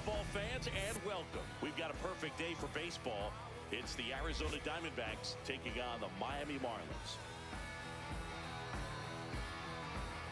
baseball fans, and welcome. We've got a perfect day for baseball. It's the Arizona Diamondbacks taking on the Miami Marlins.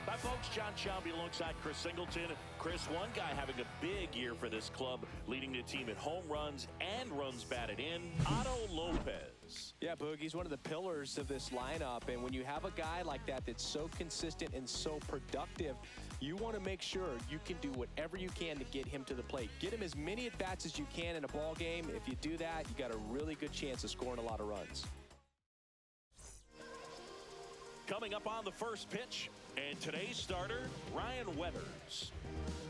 Hi, folks. John Shelby alongside Chris Singleton. Chris, one guy having a big year for this club, leading the team in home runs and runs batted in, Otto Lopez. Yeah, Boog, he's one of the pillars of this lineup, and when you have a guy like that that's so consistent and so productive, you want to make sure you can do whatever you can to get him to the plate. Get him as many at-bats as you can in a ball game. If you do that, you got a really good chance of scoring a lot of runs. Coming up on the first pitch, and today's starter, Ryan Weathers.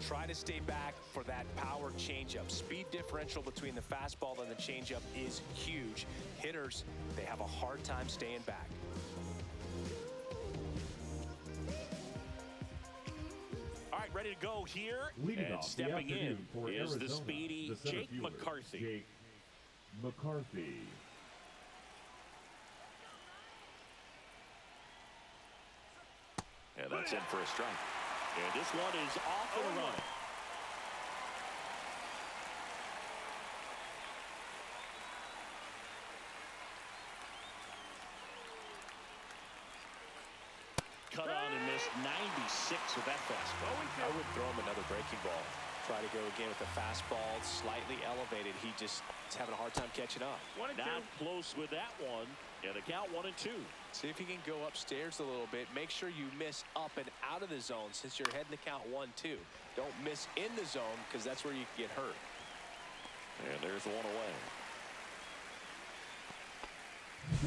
Try to stay back for that power changeup. Speed differential between the fastball and the changeup is huge. Hitters, they have a hard time staying back. All right, ready to go here. Leading and off stepping in for is Arizona, the speedy Jake McCarthy. Jake McCarthy. And that's in for a strike. And this one is off and running. Cut on and missed 96 with that fastball. I would throw him another breaking ball. Try to go again with the fastball slightly elevated. He just is having a hard time catching up. Not close with that one. And the count 1-2. See if you can go upstairs a little bit. Make sure you miss up and out of the zone since you're heading the count 1-2. Don't miss in the zone because that's where you can get hurt. And there's one away.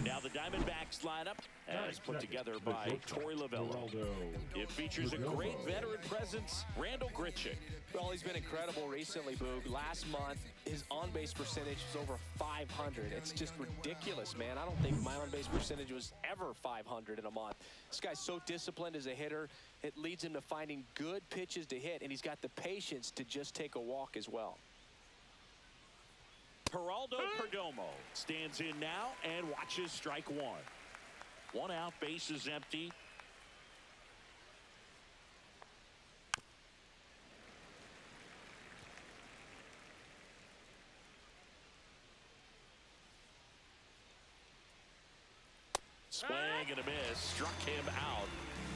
Now the Diamondbacks lineup as put together by Torey Lovullo. It features a great veteran presence, Randall Grichuk. Well, he's been incredible recently, Boog. Last month, his on-base percentage was over 500. It's just ridiculous, man. I don't think my on-base percentage was ever 500 in a month. This guy's so disciplined as a hitter. It leads him to finding good pitches to hit, and he's got the patience to just take a walk as well. Geraldo Perdomo stands in now and watches strike one. One out, base is empty. Swing and a miss, struck him out.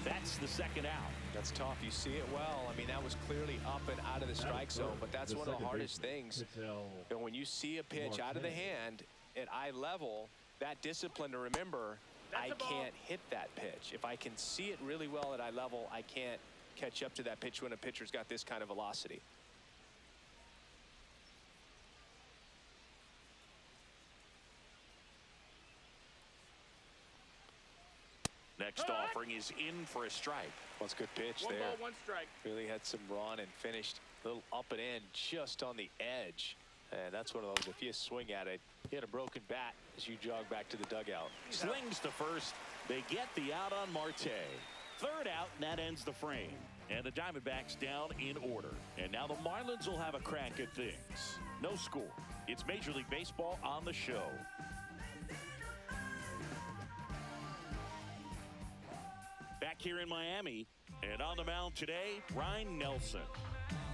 That's the second out. That's tough. You see it well. I mean, that was clearly up and out of the strike zone, but that's one of the hardest things. And when you see a pitch out of the hand at eye level, that discipline to remember, I can't hit that pitch. If I can see it really well at eye level, I can't catch up to that pitch when a pitcher's got this kind of velocity. Next offering is in for a strike. Well, it's a good pitch there. 1 ball, 1 strike. Really had some run and finished a little up and in just on the edge. And that's one of those, if you swing at it, you hit a broken bat as you jog back to the dugout. Slings to first. They get the out on Marte. Third out, and that ends the frame. And the Diamondbacks down in order. And now the Marlins will have a crack at things. No score. It's Major League Baseball on the show. Back here in Miami, and on the mound today, Ryan Nelson.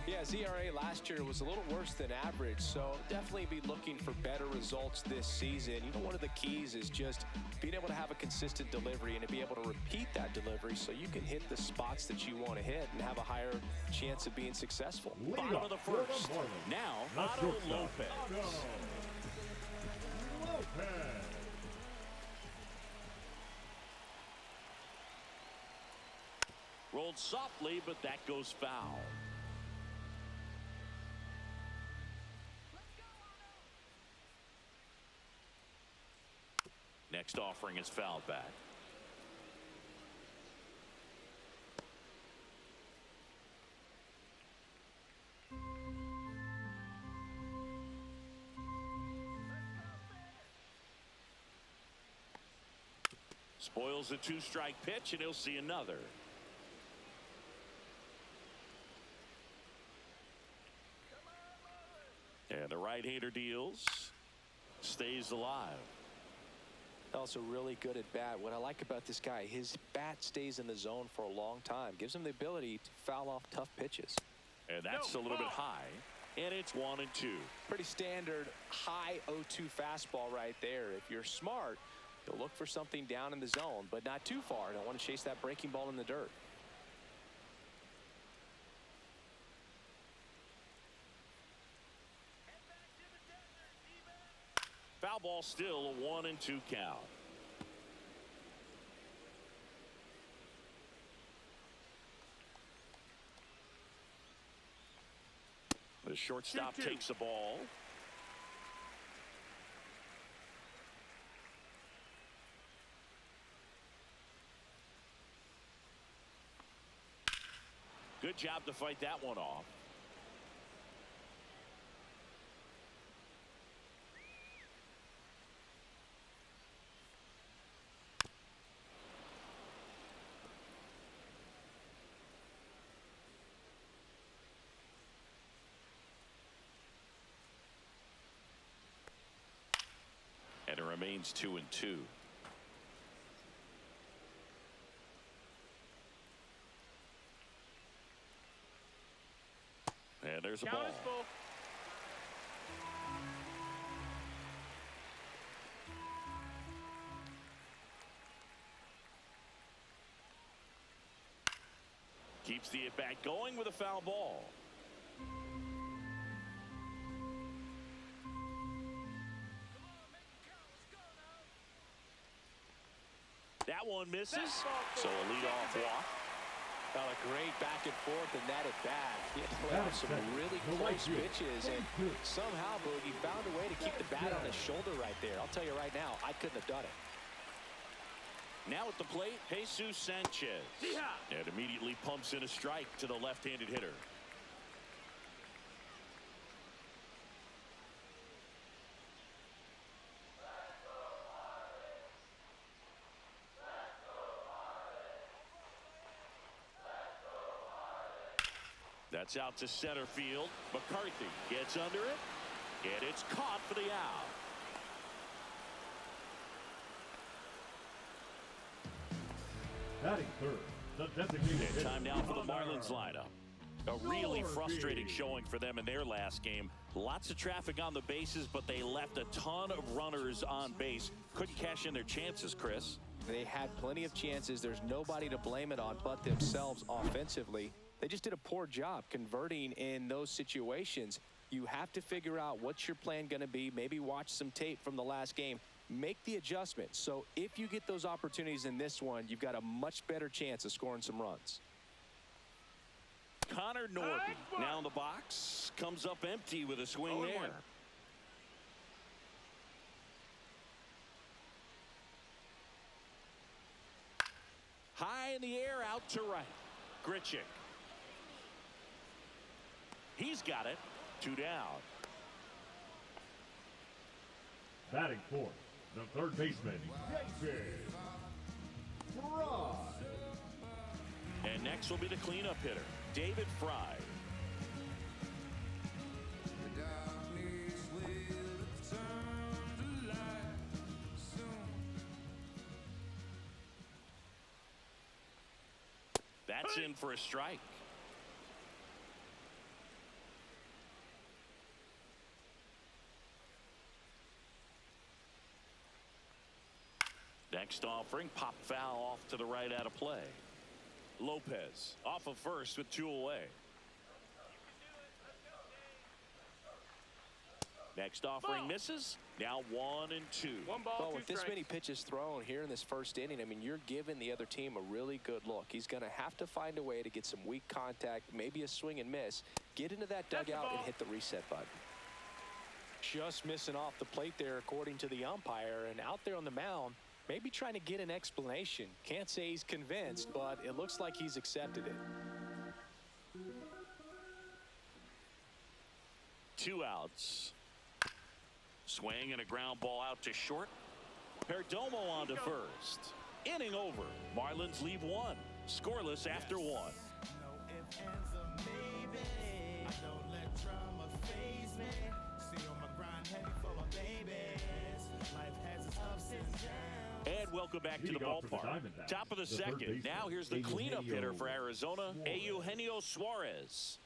Yeah, his ERA last year was a little worse than average, so definitely be looking for better results this season. You know, one of the keys is just being able to have a consistent delivery and to be able to repeat that delivery so you can hit the spots that you want to hit and have a higher chance of being successful. Bottom of the first. Now, Otto Lopez. Rolled softly, but that goes foul. Next offering is fouled back. Spoils a 2-strike pitch, and he'll see another. And the right-hander deals, stays alive. Also really good at bat. What I like about this guy, his bat stays in the zone for a long time. Gives him the ability to foul off tough pitches. And that's a little bit high. And it's 1-2. Pretty standard high 0-2 fastball right there. If you're smart, you'll look for something down in the zone, but not too far. Don't want to chase that breaking ball in the dirt. Foul ball, still a 1-2 count. The shortstop takes the ball. Good job to fight that one off. And it remains 2-2. And there's a ball. Keeps the at-bat going with a foul ball. That one misses. So a leadoff walk. Well, a great back and forth in that at bat. He had to play off some really close pitches, and somehow, Boogie found a way to keep the bat on his shoulder right there. I'll tell you right now, I couldn't have done it. Now at the plate, Jesus Sanchez. And immediately pumps in a strike to the left-handed hitter. That's out to center field. McCarthy gets under it, and it's caught for the out. Batting third, the designated hitter. Time now for the Marlins lineup. A really frustrating showing for them in their last game. Lots of traffic on the bases, but they left a ton of runners on base. Couldn't cash in their chances, Chris. They had plenty of chances. There's nobody to blame it on but themselves offensively. They just did a poor job converting in those situations. You have to figure out what's your plan going to be. Maybe watch some tape from the last game. Make the adjustment. So if you get those opportunities in this one, you've got a much better chance of scoring some runs. Connor Norton now in the box. Comes up empty with a swing there. High in the air, out to right. Grichuk. He's got it. 2 down. Batting fourth, the third baseman, David Fry. And next will be the cleanup hitter, David Fry. That's in for a strike. Next offering, pop foul off to the right out of play. Lopez off of first with 2 away. Next offering misses. Now 1 and 2. Well, with this many pitches thrown here in this first inning, I mean, you're giving the other team a really good look. He's going to have to find a way to get some weak contact, maybe a swing and miss, get into that dugout and hit the reset button. Just missing off the plate there, according to the umpire, and out there on the mound, maybe trying to get an explanation. Can't say he's convinced, but it looks like he's accepted it. 2 outs. Swing and a ground ball out to short. Perdomo on to first. Inning over. Marlins leave 1. Scoreless after 1. And welcome back to the ballpark. Top of the second. Now here's the cleanup hitter for Arizona, Eugenio Suarez.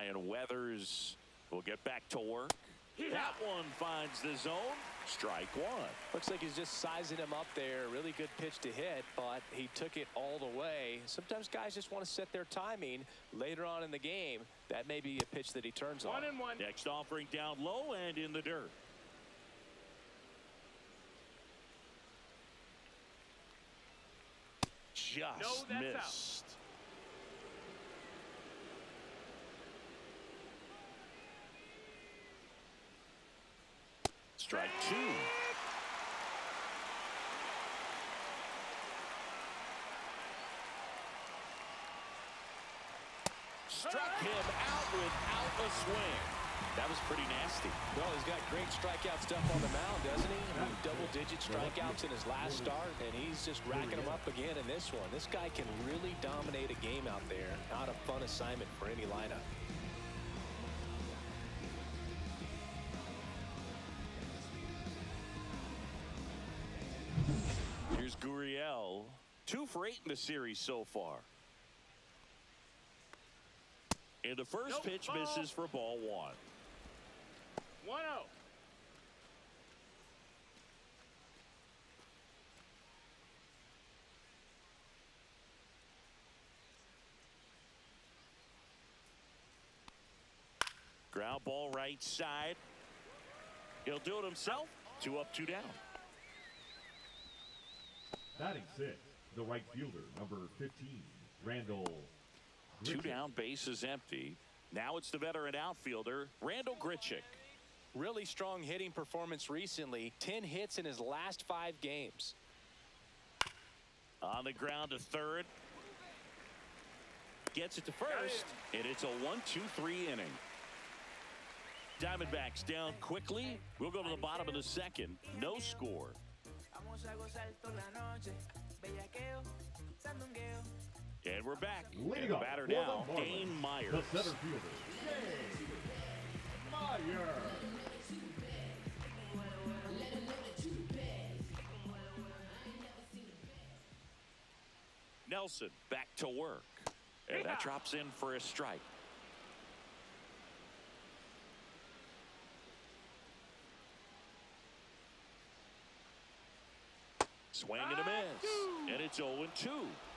Brian Weathers will get back to work. That one finds the zone. Strike one. Looks like he's just sizing him up there. Really good pitch to hit, but he took it all the way. Sometimes guys just want to set their timing later on in the game. That may be a pitch that he turns on. 1-1. Next offering down low and in the dirt. Just missed. Strike two. Struck him out without a swing. That was pretty nasty. Well, he's got great strikeout stuff on the mound, doesn't he? I mean, double-digit strikeouts in his last start, and he's just racking them up again in this one. This guy can really dominate a game out there. Not a fun assignment for any lineup. Here's Gurriel. 2 for 8 in the series so far. And the first pitch misses for ball 1. 1-0. Ground ball right side. He'll do it himself. 2 up, 2 down. Batting 6, the right fielder, number 15, Randall. 2 down, base is empty. Now it's the veteran outfielder, Randall Grichuk. Really strong hitting performance recently. 10 hits in his last 5 games. On the ground to third. Gets it to first, and it's a 1-2-3 inning. Diamondbacks down quickly. We'll go to the bottom of the second. No score. And we're back. Leading the off batter for the now, Marlins, Dane Myers. the center fielder, Dane Myers. Nelson back to work. And that drops in for a strike. Swing and a miss. And it's 0-2.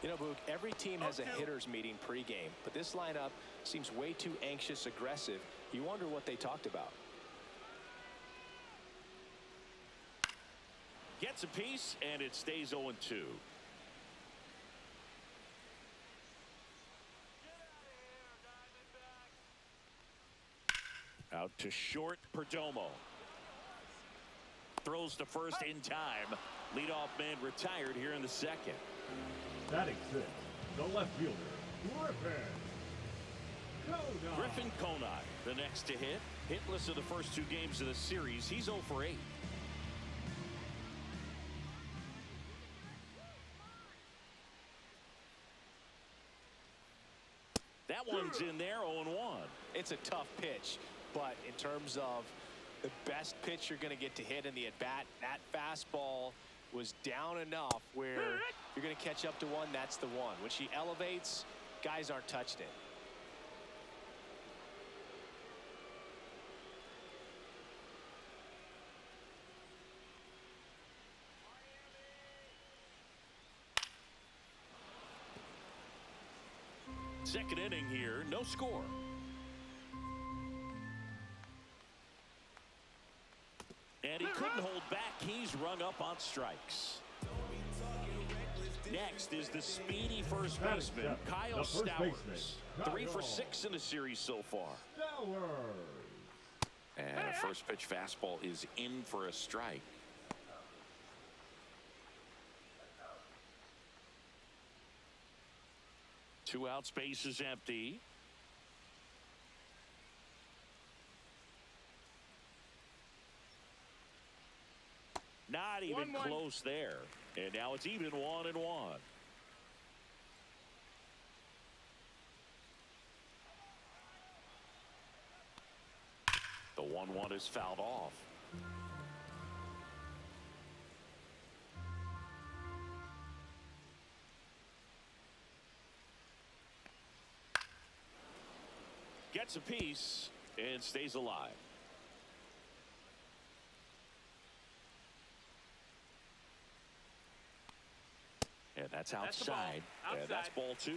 You know, Boog, every team has a hitters meeting pregame, but this lineup seems way too anxious, aggressive. You wonder what they talked about. Gets a piece, and it stays 0-2. Out to short, Perdomo. Throws to first in time. Leadoff man retired here in the second. Batting 6, the left fielder, Griffin Conine, the next to hit. Hitless in the first 2 games of the series. He's 0 for 8. That one's in there, 0-1. It's a tough pitch, but in terms of the best pitch you're going to get to hit in the at-bat, that fastball was down enough where you're going to catch up to one. That's the one. When she elevates, guys aren't touching it. Second inning here, no score. And he couldn't hold back. He's rung up on strikes. Next is the speedy first baseman, Kyle Stowers. 3 for 6 in the series so far. And a first pitch fastball is in for a strike. Two outs, base is empty. Not even 1-1. close there. And now it's even 1-1. The 1-1 is fouled off. Gets gets a piece and stays alive. And that's outside. And that's ball 2.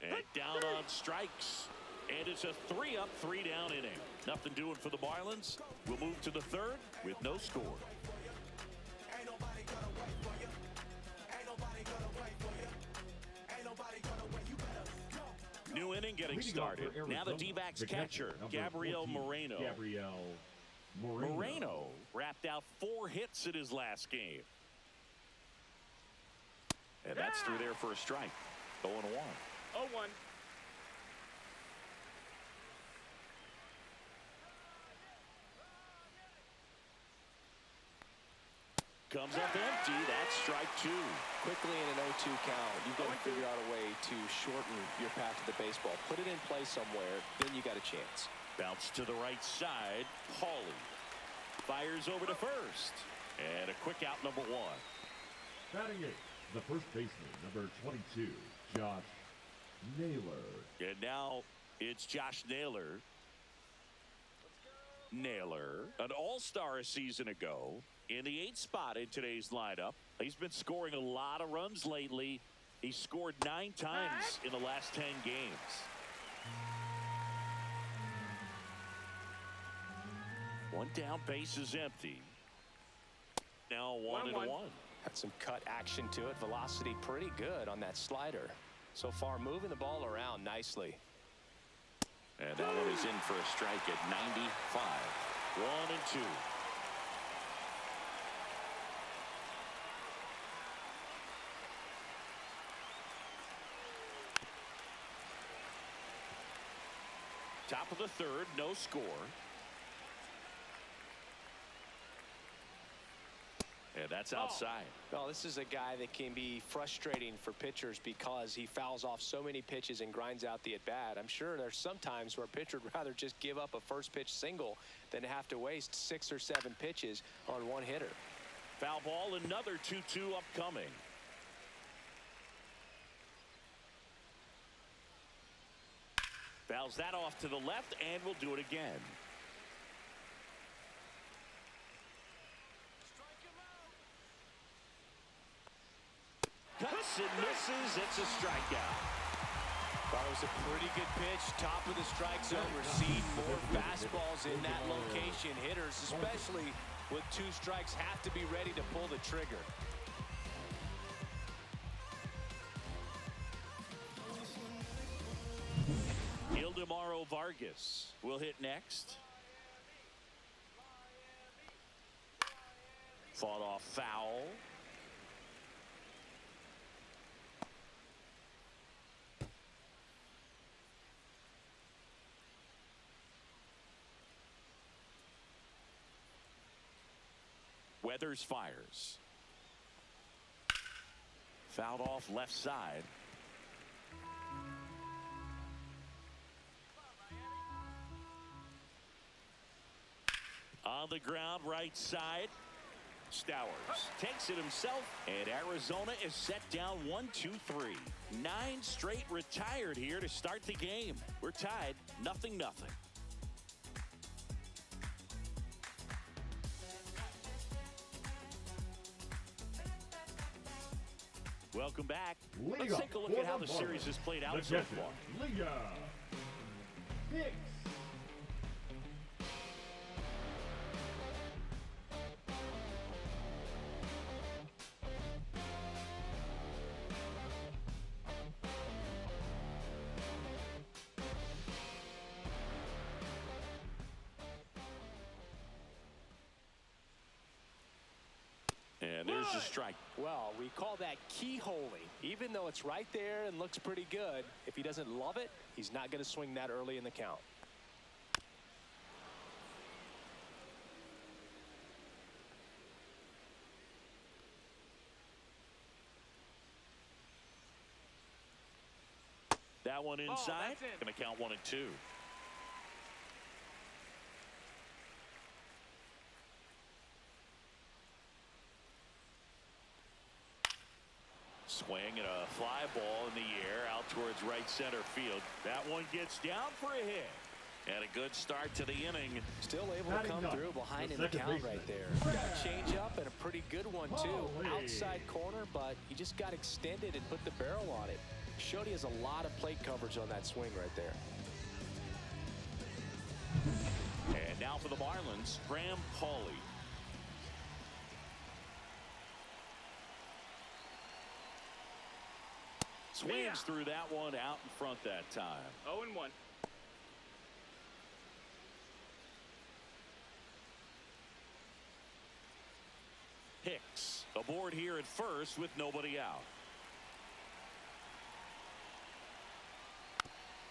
And down on strikes. And it's a 3-up, 3-down inning. Nothing doing for the Marlins. We'll move to the 3rd with no score. New inning getting started. Now the D-backs catcher, Gabriel Moreno. Moreno wrapped out 4 hits in his last game. And that's through there for a strike. 0-1. 0-1. Comes up empty. That's strike 2. Quickly in an 0-2 count, you've got to figure out a way to shorten your path to the baseball. Put it in play somewhere, then you got a chance. Bounce to the right side. Hawley fires over to first. And a quick out, number 1. Batting it, the first baseman, number 22, Josh Naylor. And now it's Josh Naylor. Naylor, an all-star a season ago, in the 8th spot in today's lineup. He's been scoring a lot of runs lately. He scored 9 times in the last 10 games. One down, base is empty. Now 1-1. Had some cut action to it. Velocity pretty good on that slider. So far, moving the ball around nicely. And that one is in for a strike at 95. 1-2. Top of the 3rd, no score. And that's outside. Well, this is a guy that can be frustrating for pitchers because he fouls off so many pitches and grinds out the at-bat. I'm sure there's some times where a pitcher would rather just give up a first pitch single than have to waste 6 or 7 pitches on one hitter. Foul ball, another 2-2 upcoming. Fouls that off to the left, and we'll do it again. Cuts and misses. It's a strikeout. Thought it was a pretty good pitch. Top of the strike zone. We're seeing more fastballs in that location. Hitters, especially with 2 strikes, have to be ready to pull the trigger. Ildemaro Vargas will hit next. Fought off foul. Weathers fires. Fouled off left side. On the ground, right side. Stowers takes it himself, and Arizona is set down 1-2-3. 9 straight retired here to start the game. We're tied 0-0. Welcome back. Let's take a look at how the series has played out so far. Liga Hicks. And there's the strike. Well, we call that keyholing. Even though it's right there and looks pretty good, if he doesn't love it, he's not going to swing that early in the count. That one inside. Going to count 1-2. Swing and a fly ball in the air out towards right center field. That one gets down for a hit. And a good start to the inning. Still able to come through behind in the count right there. Got a change up and a pretty good one too. Outside corner, but he just got extended and put the barrel on it. Showed he has a lot of plate coverage on that swing right there. And now for the Marlins, Graham Pauley. Swings through that one out in front that time. 0-1. Hicks aboard here at first with nobody out.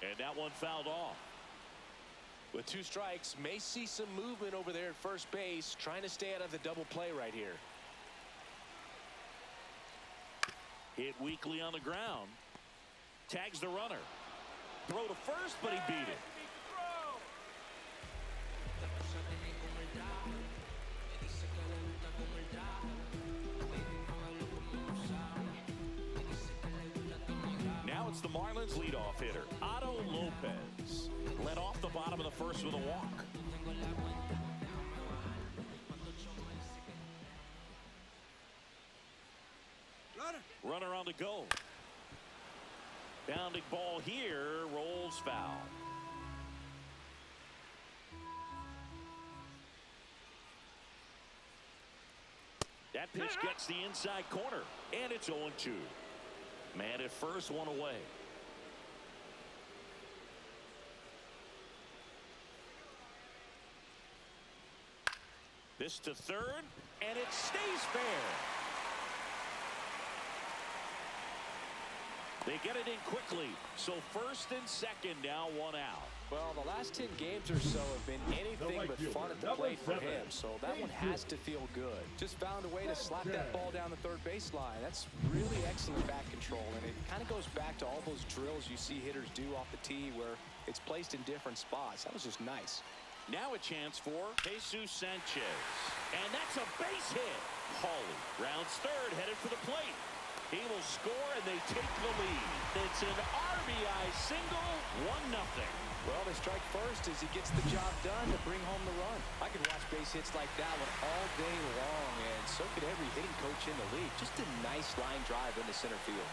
And that one fouled off. With 2 strikes, may see some movement over there at first base, trying to stay out of the double play right here. Hit weakly on the ground. Tags the runner. Throw to first, but he beat it. Now it's the Marlins leadoff hitter, Otto Lopez. Led off the bottom of the first with a walk. Runner on the go. Bounding ball here, rolls foul. That pitch gets the inside corner, and it's 0-2. Man at first, one away. This to third, and it stays fair. They get it in quickly, so first and second now, one out. Well, the last 10 games or so have been anything but fun at the plate for him, so that one has to feel good. Just found a way to slap that ball down the third baseline. That's really excellent bat control, and it kind of goes back to all those drills you see hitters do off the tee where it's placed in different spots. That was just nice. Now a chance for Jesus Sanchez, and that's a base hit. Pauley rounds third, headed for the plate. He will score, and they take the lead. It's an RBI single, 1-0. Well, they strike first as he gets the job done to bring home the run. I could watch base hits like that one all day long, and so could every hitting coach in the league. Just a nice line drive into center field.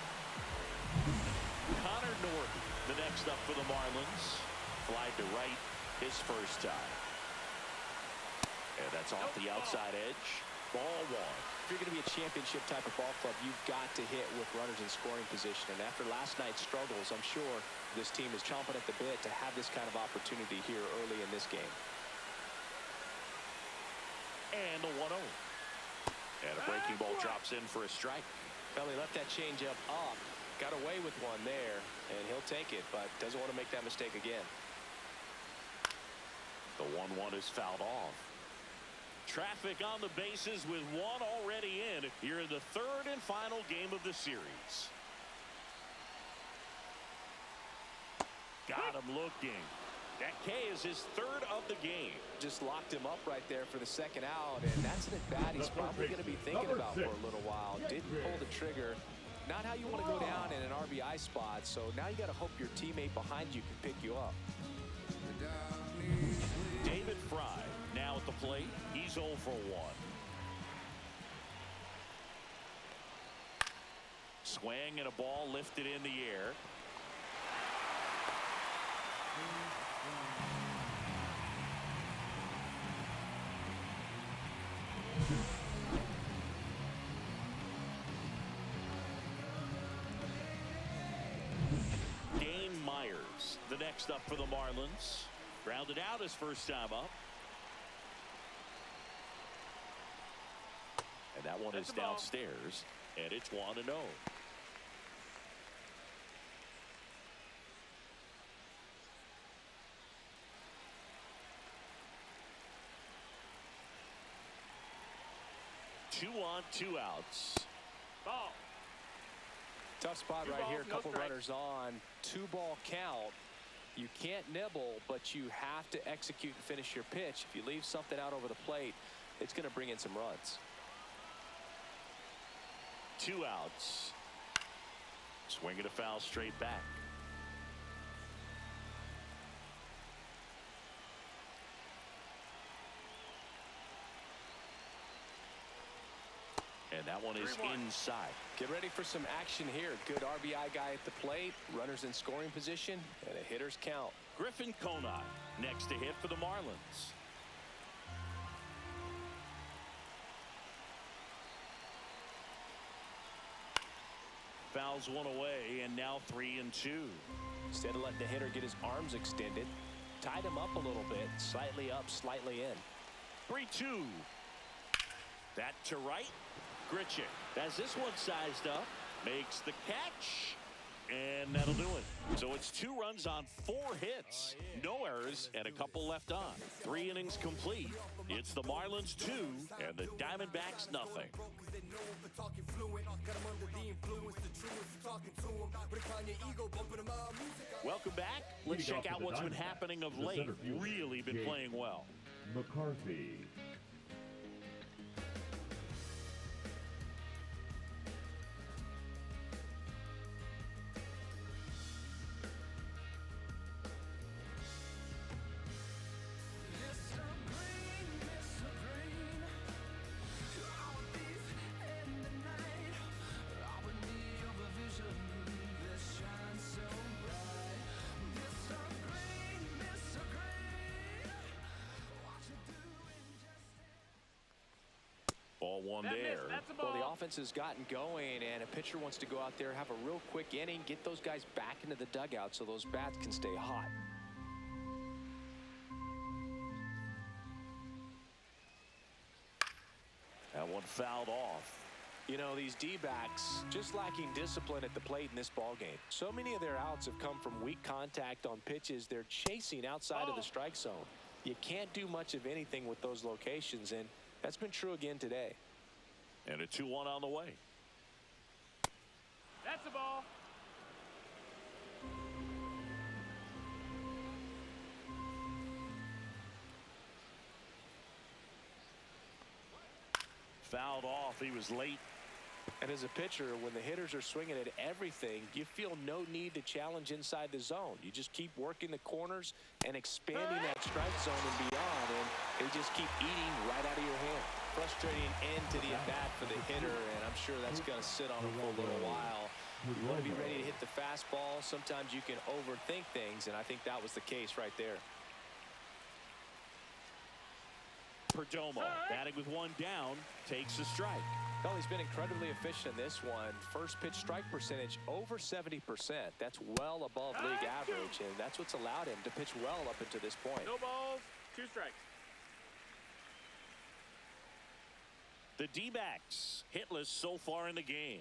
Connor Norton, the next up for the Marlins. Flied to right his first time. And that's off the outside edge. Ball 1. If you're going to be a championship type of ball club, you've got to hit with runners in scoring position. And after last night's struggles, I'm sure this team is chomping at the bit to have this kind of opportunity here early in this game. And the 1-0. And a breaking ball drops in for a strike. Well, he left that changeup up, got away with one there, and he'll take it, but doesn't want to make that mistake again. The 1-1 is fouled off. Traffic on the bases with one already in here in the third and final game of the series. Got him looking. That K is his third of the game. Just locked him up right there for the second out, and that's an at-bat he's probably going to be thinking about for a little while. Didn't pull the trigger. Not how you want to go down in an RBI spot, so now you got to hope your teammate behind you can pick you up. David Fry now at the plate. He's 0 for 1. Swing and a ball lifted in the air. Dane Myers, the next up for the Marlins. Grounded out his first time up. And that one is downstairs, and it's 1-0. Two on, 2 outs. Ball. Tough spot right here. Couple runners on. 2-ball count. You can't nibble, but you have to execute and finish your pitch. If you leave something out over the plate, it's going to bring in some runs. 2 outs. Swinging a foul straight back. And that one is inside. Get ready for some action here. Good RBI guy at the plate. Runners in scoring position. And a hitter's count. Griffin Conine next to hit for the Marlins. Fouls one away, and now 3-2. Instead of letting the hitter get his arms extended, tied him up a little bit. Slightly up, slightly in. 3-2. That to right. Grichuk has this one sized up. Makes the catch. And that'll do it. So it's 2 runs on 4 hits. No errors and a couple left on. 3 innings complete. It's the Marlins 2 and the Diamondbacks nothing. Welcome back. Let's check out what's been happening of late. Really been playing well. McCarthy. Ball one there. Well, the offense has gotten going, and a pitcher wants to go out there, have a real quick inning, get those guys back into the dugout so those bats can stay hot. That one fouled off. You know, these D-backs just lacking discipline at the plate in this ballgame. So many of their outs have come from weak contact on pitches they're chasing outside of the strike zone. You can't do much of anything with those locations, and that's been true again today. And a 2-1 on the way. That's a ball. Fouled off. He was late. And as a pitcher, when the hitters are swinging at everything, you feel no need to challenge inside the zone. You just keep working the corners and expanding that strike zone and beyond, and they just keep eating right out of your hand. Frustrating end to the at-bat for the hitter, and I'm sure that's going to sit on him for a little while. You want to be ready to hit the fastball. Sometimes you can overthink things, and I think that was the case right there. Perdomo batting with 1 down, takes a strike. Well, he's been incredibly efficient in this one. First pitch strike percentage over 70%. That's well above league average, and that's what's allowed him to pitch well up until this point. No balls, 2 strikes. The D-backs hitless so far in the game.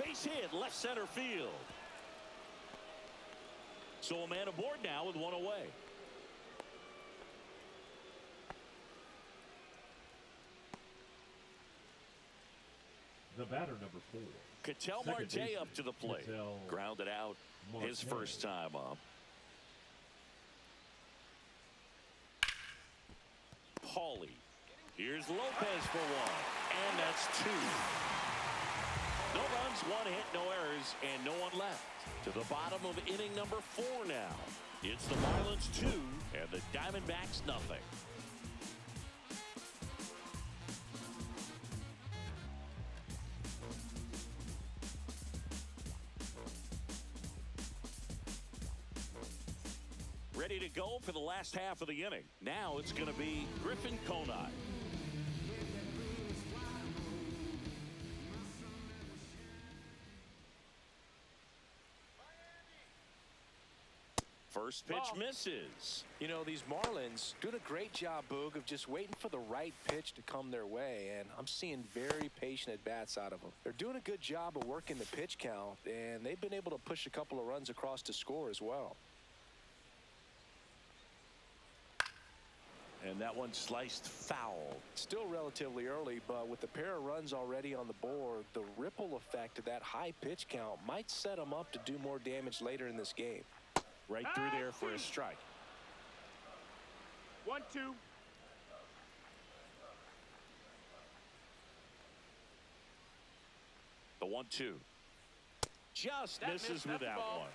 Base hit, left center field. So a man aboard now with 1 away. The batter, number 4. Ketel Marte up to the plate. Grounded out his first time up. Paulie. Here's Lopez for 1. And that's 2. No runs, 1 hit, no errors, and no one left. To the bottom of inning number 4 now. It's the Marlins 2 and the Diamondbacks nothing. Ready to go for the last half of the inning. Now it's going to be Griffin Conine. First pitch misses. You know, these Marlins doing a great job, Boog, of just waiting for the right pitch to come their way, and I'm seeing very patient at-bats out of them. They're doing a good job of working the pitch count, and they've been able to push a couple of runs across to score as well. And that one sliced foul. Still relatively early, but with the pair of runs already on the board, the ripple effect of that high pitch count might set them up to do more damage later in this game. Right through there for a strike. 1-2. 1-2. Just misses with that one.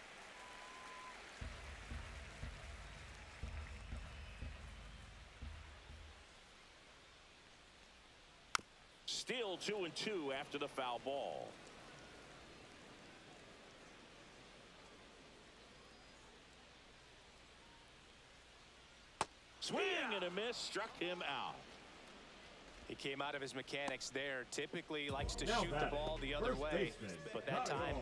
Still 2-2 after the foul ball. Swing and a miss, struck him out. He came out of his mechanics there. Typically likes to shoot the ball the other way, but that time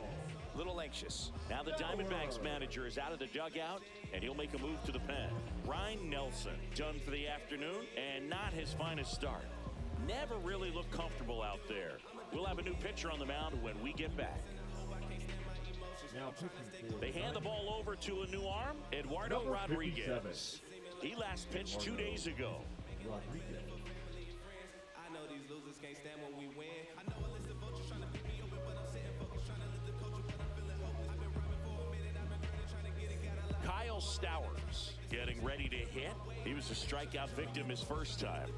a little anxious. Now the Diamondbacks manager is out of the dugout, and he'll make a move to the pen. Ryan Nelson done for the afternoon, and not his finest start. Never really looked comfortable out there. We'll have a new pitcher on the mound when we get back. They hand the ball over to a new arm, Eduardo Rodriguez. He last pitched 2 days ago. Kyle Stowers getting ready to hit. He was a strikeout victim his first time.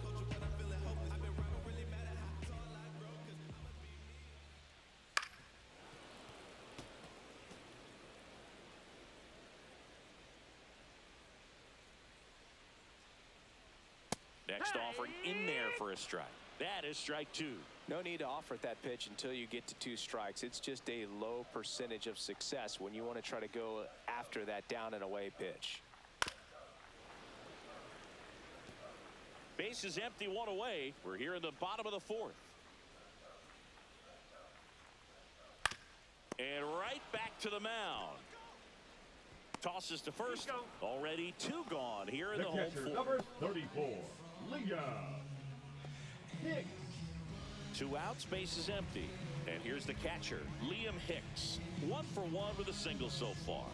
Next offering in there for a strike. That is strike 2. No need to offer that pitch until you get to 2 strikes. It's just a low percentage of success when you want to try to go after that down and away pitch. Base is empty, 1 away. We're here in the bottom of the 4th. And right back to the mound. Tosses to first. Already 2 gone here in the home 4th. Number 34, Liam Hicks. 2 outs, base is empty. And here's the catcher, Liam Hicks. 1 for 1 with a single so far.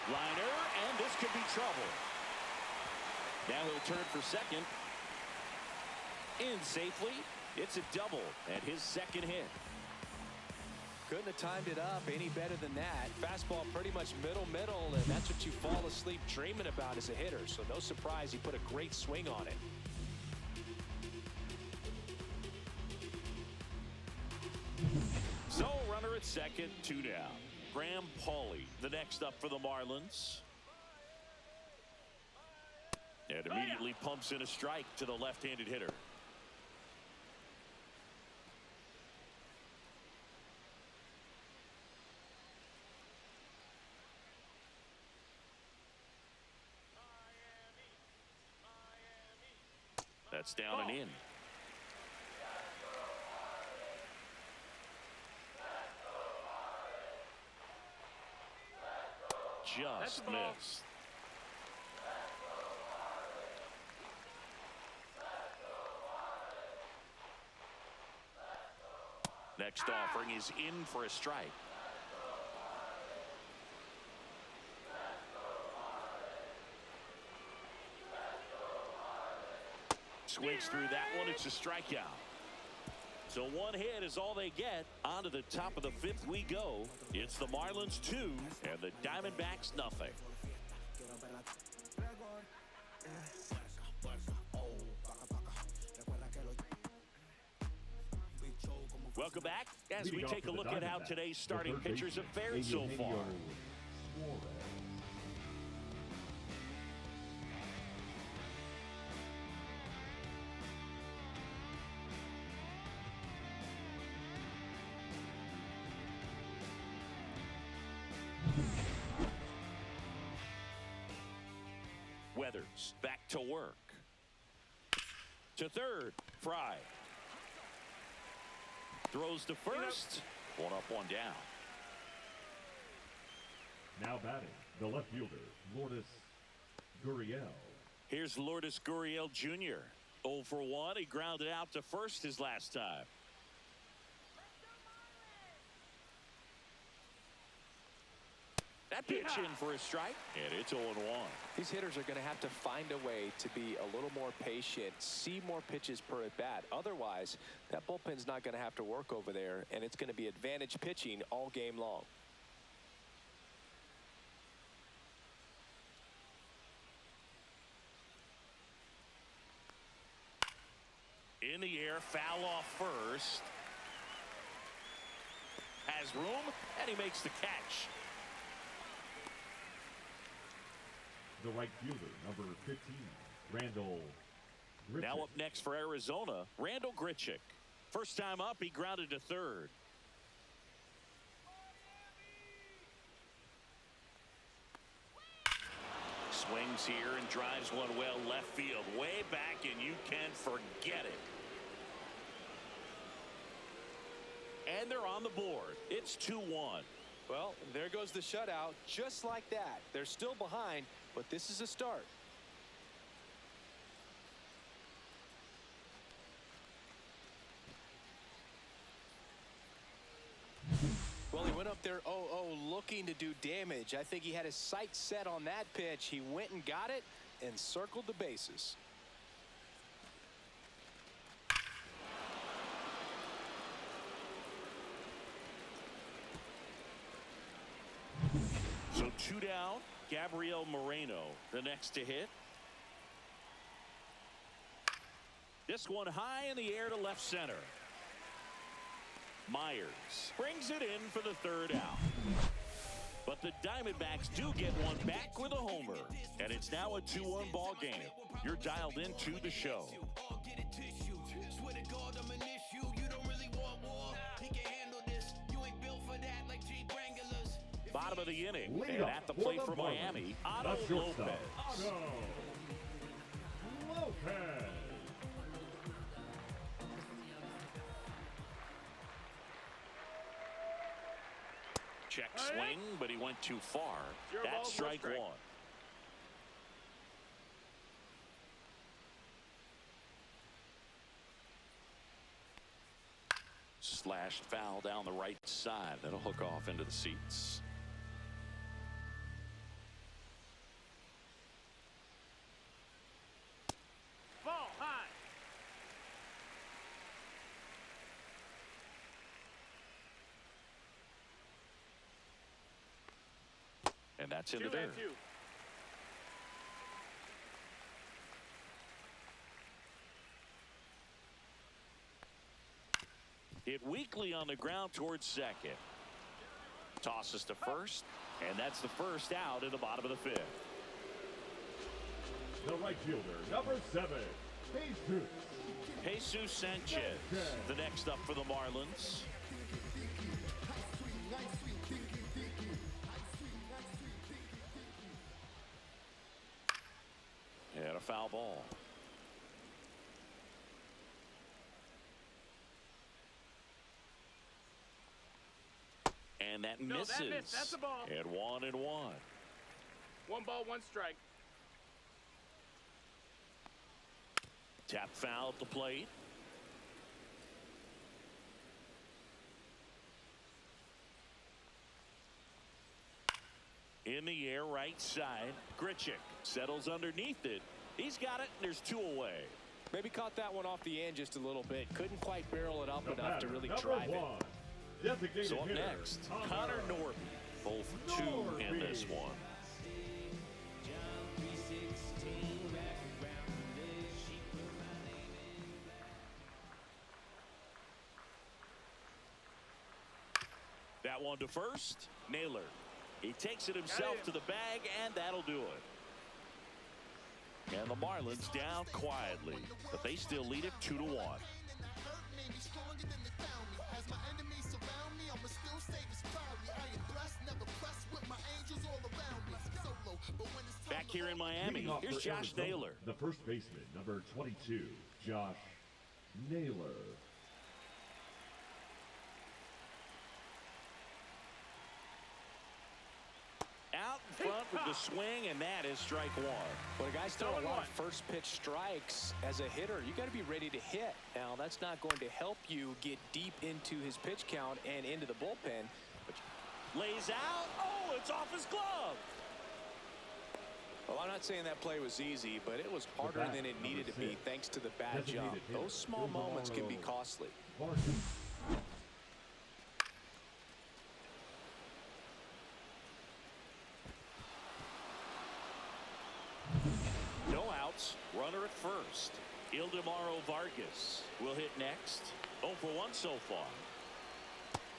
Liner, and this could be trouble. Now he'll turn for second. In safely. It's a double and his second hit. Couldn't have timed it up any better than that. Fastball pretty much middle, and that's what you fall asleep dreaming about as a hitter. So no surprise he put a great swing on it. So runner at second, 2 down. Graham Pauley, the next up for the Marlins. And immediately pumps in a strike to the left-handed hitter. That's down and in. Just missed. Next offering is in for a strike. Swings through that one. It's a strikeout. So 1 hit is all they get. On to the top of the 5th we go. It's the Marlins 2 and the Diamondbacks nothing. Welcome back as we take a look at how today's starting pitchers have fared so far. Weathers back to work. To third, Fry. Throws to first. 1 up, 1 down. Now batting, the left fielder, Lourdes Gurriel. Here's Lourdes Gurriel Jr. 0 for 1. He grounded out to first his last time. That pitch in for a strike, and it's 0-1. These hitters are going to have to find a way to be a little more patient, see more pitches per at bat. Otherwise, that bullpen's not going to have to work over there, and it's going to be advantage pitching all game long. the air, foul off first. Has room, and he makes the catch. The right fielder, number 15, Randall Grichuk. Now up next for Arizona, Randall Grichuk. First time up, he grounded to third. Swings here and drives one well left field, way back, and you can forget it. And they're on the board. It's 2-1. Well, there goes the shutout, just like that. They're still behind, but this is a start. Well, he went up there 0-0 looking to do damage. I think he had his sights set on that pitch. He went and got it and circled the bases. So 2 down. Gabriel Moreno, the next to hit. This one high in the air to left center. Myers brings it in for the third out. But the Diamondbacks do get one back with a homer. And it's now a 2-1 ball game. You're dialed into the show. Bottom of the inning, and at the plate for Miami, Otto Lopez. Otto Lopez. Check swing, but he went too far. That's strike one. Slashed foul down the right side. That'll hook off into the seats. Ball high. And that's into there. Hit weakly on the ground towards second. Tosses to first, and that's the first out in the bottom of the fifth. The right fielder, number 7, Jesus Sanchez, the next up for the Marlins. And a foul ball. And that misses. That missed. That's a ball. And 1-1. 1 ball, 1 strike. Tap foul at the plate. In the air, right side. Grichuk settles underneath it. He's got it, and there's 2 away. Maybe caught that one off the end just a little bit. Couldn't quite barrel it up enough to really drive it. So up next, Connor Norby. 0 for 2 in this one. That one to first. Naylor. He takes it himself to the bag, and that'll do it. And the Marlins down quietly, but they still lead it 2-1. Back here in Miami, here's Josh Naylor. The first baseman, number 22, Josh Naylor. Out in front with the swing, and that is strike one. When a guy's throwing a lot of first pitch strikes as a hitter, you got to be ready to hit. Now, that's not going to help you get deep into his pitch count and into the bullpen. But lays out. Oh, it's off his glove. Well, I'm not saying that play was easy, but it was harder than it needed to be thanks to the bad jump. Those small moments can be costly. No outs. Runner at first. Ildemaro Vargas will hit next. 0 for 1 so far.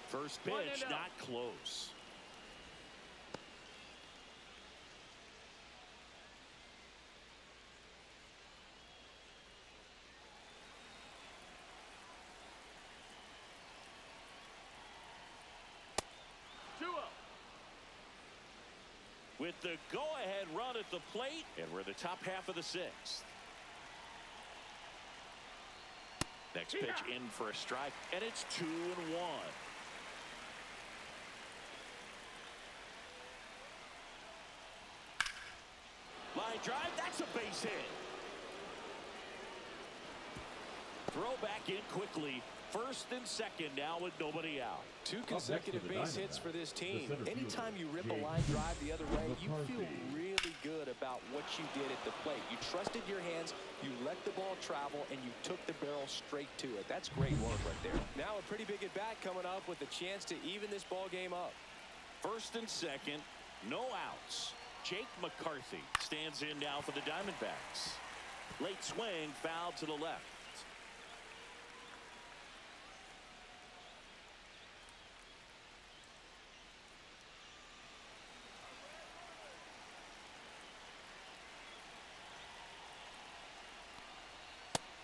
First pitch, not close. With the go-ahead run at the plate, and we're the top half of the 6th. Next pitch in for a strike, and it's 2-1. Line drive, that's a base hit. Throw back in quickly. First and second now with nobody out. 2 consecutive base hits for this team. Anytime you rip a line drive the other way, you feel really good about what you did at the plate. You trusted your hands, you let the ball travel, and you took the barrel straight to it. That's great work right there. Now a pretty big at bat coming up with a chance to even this ball game up. First and second, no outs. Jake McCarthy stands in now for the Diamondbacks. Late swing, foul to the left.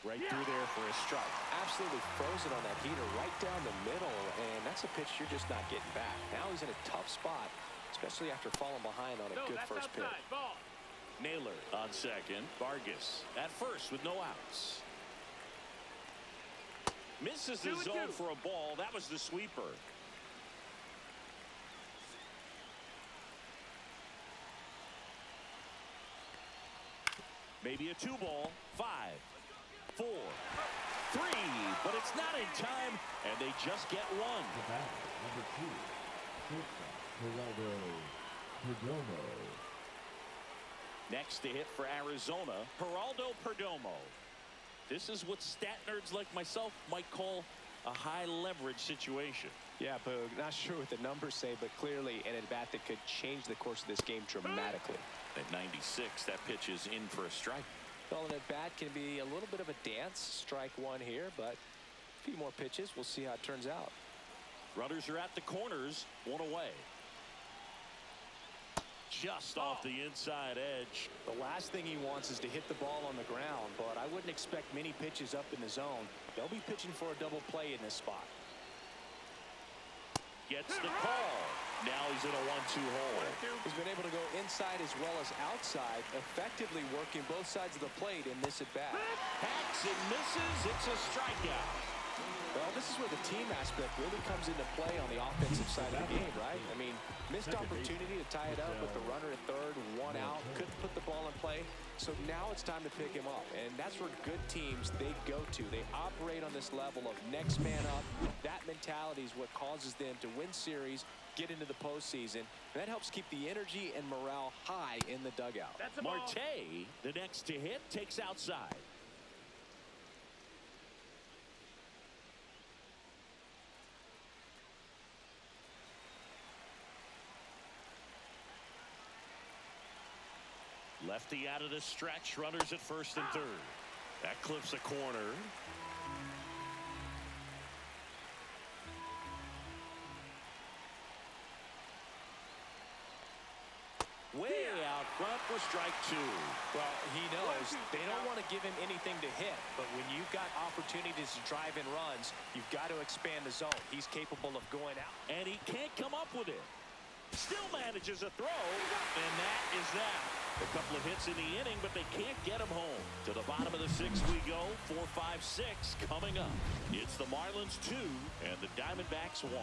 Right through there for a strike. Absolutely frozen on that heater right down the middle, and that's a pitch you're just not getting back. Now he's in a tough spot, especially after falling behind on a good first pitch. Ball. Naylor on second. Vargas at first with no outs. Misses the zone for a ball. That was the sweeper. Maybe a 2-ball. 5, 4, 3, but it's not in time, and they just get one. The batter, number 2, shortstop, Perdomo. Next to hit for Arizona, Geraldo Perdomo. This is what stat nerds like myself might call a high leverage situation. Yeah, Boog, not sure what the numbers say, but clearly an at-bat that could change the course of this game dramatically. At 96, that pitch is in for a strike. Well, an at-bat can be a little bit of a dance. Strike one here, but a few more pitches. We'll see how it turns out. Runners are at the corners, 1 away. Just off the inside edge. The last thing he wants is to hit the ball on the ground, but I wouldn't expect many pitches up in the zone. They'll be pitching for a double play in this spot. Gets the call. Now he's in a 1-2 hole. He's been able to go inside as well as outside, effectively working both sides of the plate in this at-bat. Hacks and misses. It's a strikeout. Well, this is where the team aspect really comes into play on the offensive side of the game, right? I mean, missed opportunity to tie it up with the runner at third, 1 out, couldn't put the ball in play. So now it's time to pick him up, and that's where good teams, they go to. They operate on this level of next man up. That mentality is what causes them to win series, get into the postseason, and that helps keep the energy and morale high in the dugout. Marte, the next to hit, takes outside. Lefty out of the stretch, runners at first and third. That clips a corner. Way out front for strike 2. Well, he knows they don't want to give him anything to hit, but when you've got opportunities to drive in runs, you've got to expand the zone. He's capable of going out. And he can't come up with it. Still manages a throw, and that is that. A couple of hits in the inning, but they can't get him home. To the bottom of the 6th we go. 4, 5, 6 coming up. It's the Marlins 2 and the Diamondbacks 1.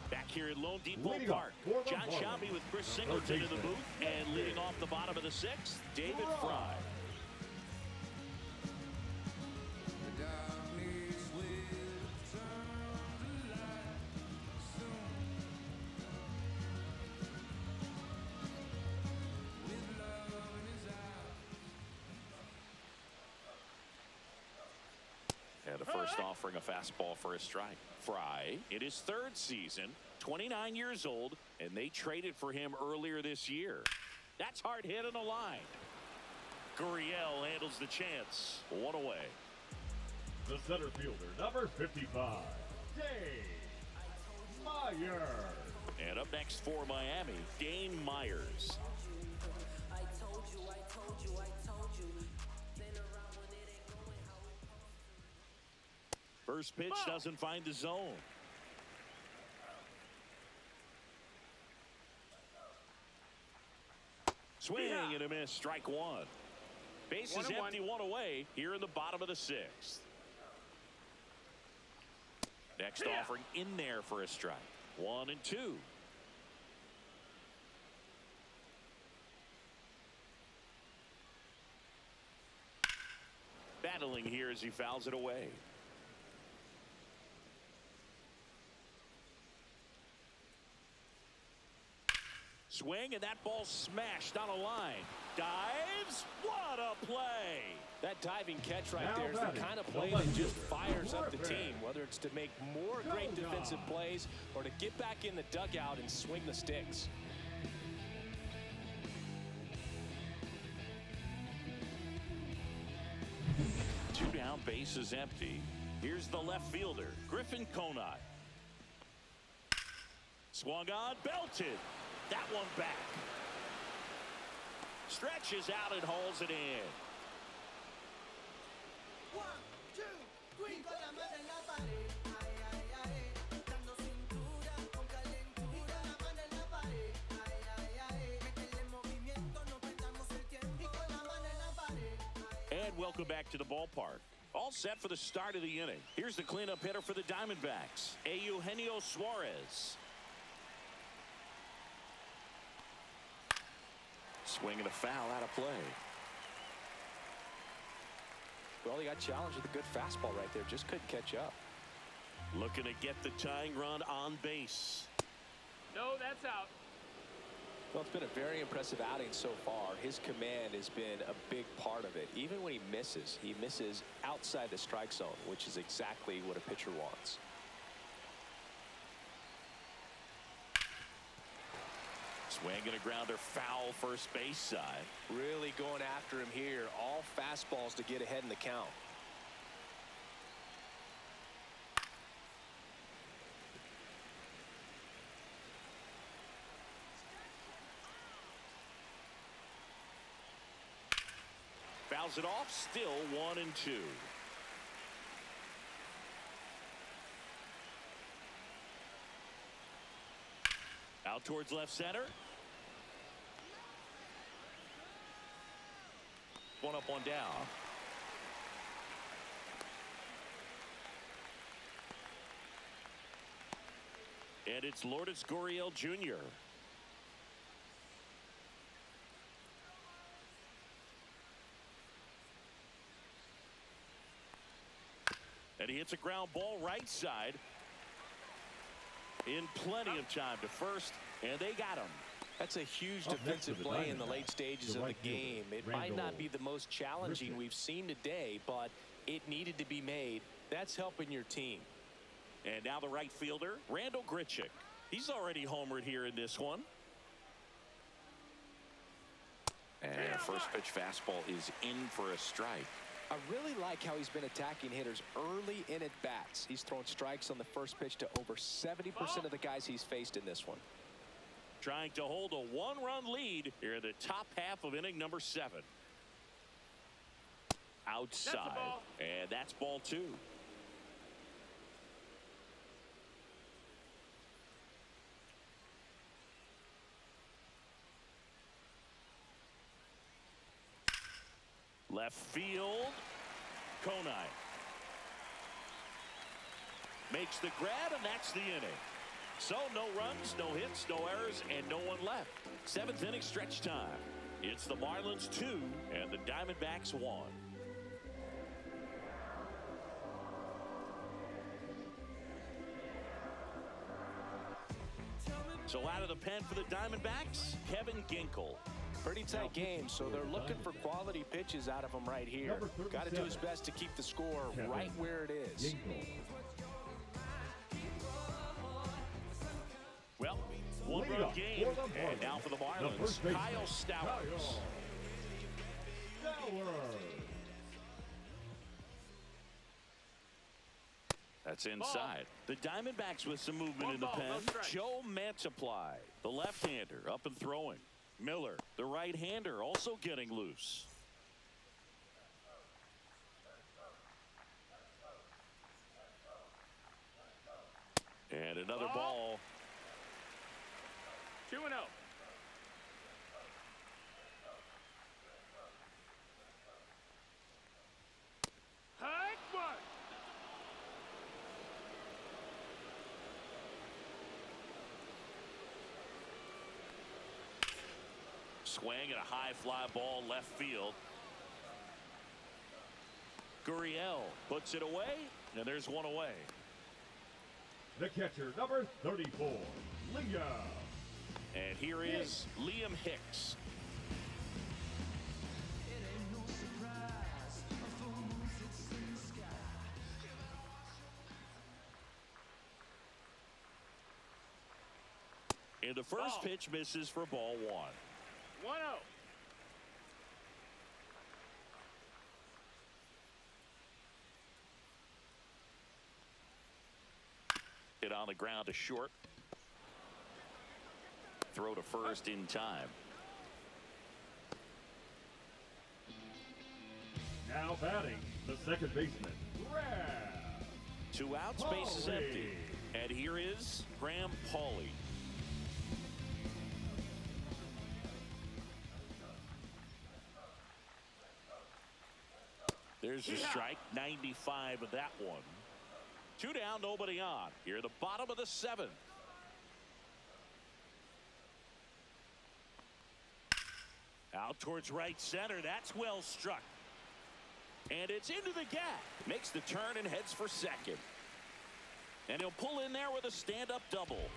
Back here at Lone Depot Park, John Shelby with Chris Singleton in the booth, and leading off the bottom of the 6th, David Fry. And the first offering a fastball for a strike. Fry, in his 3rd season, 29 years old, and they traded for him earlier this year. That's hard hit on the line. Gurriel handles the chance. One away. The center fielder, number 55, Dane Myers. And up next for Miami, Dane Myers. First pitch doesn't find the zone. Swing and a miss, strike one. Base is empty, one away here in the bottom of the sixth. Next offering in there for a strike. 1 and 2. Battling here as he fouls it away. Swing, and that ball smashed on a line. Dives. What a play. That diving catch right there is the kind of play that just fires up the team, whether it's to make more great defensive plays or to get back in the dugout and swing the sticks. Two down, base is empty. Here's the left fielder, Griffin Conant. Swung on, belted. That one back. Stretches out and hauls it in. 1, 2, 3, con la mano en la pared. Ay, ay, ay. Dando cintura con calentura. La mano en la pared. Ay, ay, ay. Métele movimiento, no perdamos el tiempo. Y con la mano en la pared. And welcome back to the ballpark. All set for the start of the inning. Here's the cleanup hitter for the Diamondbacks, Eugenio Suarez. Swing and a foul out of play. Well, he got challenged with a good fastball right there. Just couldn't catch up. Looking to get the tying run on base. No, that's out. Well, it's been a very impressive outing so far. His command has been a big part of it. Even when he misses outside the strike zone, which is exactly what a pitcher wants. Swing and a grounder, foul first base side. Really going after him here. All fastballs to get ahead in the count. Fouls it off, still 1 and 2. Out towards left center. One up, one down. And it's Lourdes Gurriel Jr. And he hits a ground ball right side. In plenty of time to first, and they got him. That's a huge defensive play in the late stages of the game. It might not be the most challenging we've seen today, but it needed to be made. That's helping your team. And now the right fielder, Randall Grichuk. He's already homered here in this one. And first pitch fastball is in for a strike. I really like how he's been attacking hitters early in at bats. He's thrown strikes on the first pitch to over 70% of the guys he's faced in this one. Trying to hold a one-run lead here in the top half of inning number 7. Outside. And that's ball 2. Left field, Conant makes the grab, and that's the inning. So no runs, no hits, no errors, and no one left. 7th inning stretch time. It's the Marlins 2 and the Diamondbacks 1. So out of the pen for the Diamondbacks, Kevin Ginkel. Pretty tight game, so they're looking for quality pitches out of him right here. Got to do his best to keep the score right where it is. Leading of up the game. for the And now for the Marlins, first baseman, Kyle Stowers. That's inside. The Diamondbacks with some movement in the pen. Joe Mantiply, the left-hander, up and throwing. Miller, the right-hander, also getting loose. And another ball. 2-0. Hike one. Swing and a high fly ball left field. Gurriel puts it away, and there's one away. The catcher, number 34, Liam. And here is Liam Hicks. And the first pitch misses for ball 1. 1-0. Hit on the ground to short. Throw to first in time. Now batting, the second baseman, Graham. 2 outs, base is empty. And here is Graham Pauley. There's a strike, 95 of that one. 2 down, nobody on. Here at the bottom of the 7th. Out towards right center. That's well struck. And it's into the gap. Makes the turn and heads for second. And he'll pull in there with a stand-up double.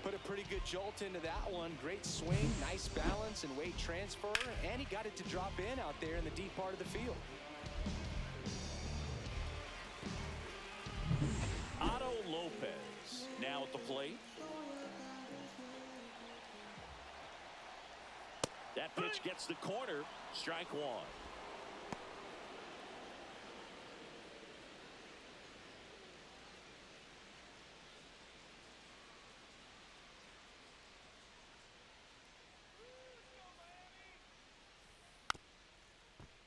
Put a pretty good jolt into that one. Great swing, nice balance and weight transfer. And he got it to drop in out there in the deep part of the field. Otto Lopez now at the plate. That pitch gets the corner. Strike 1.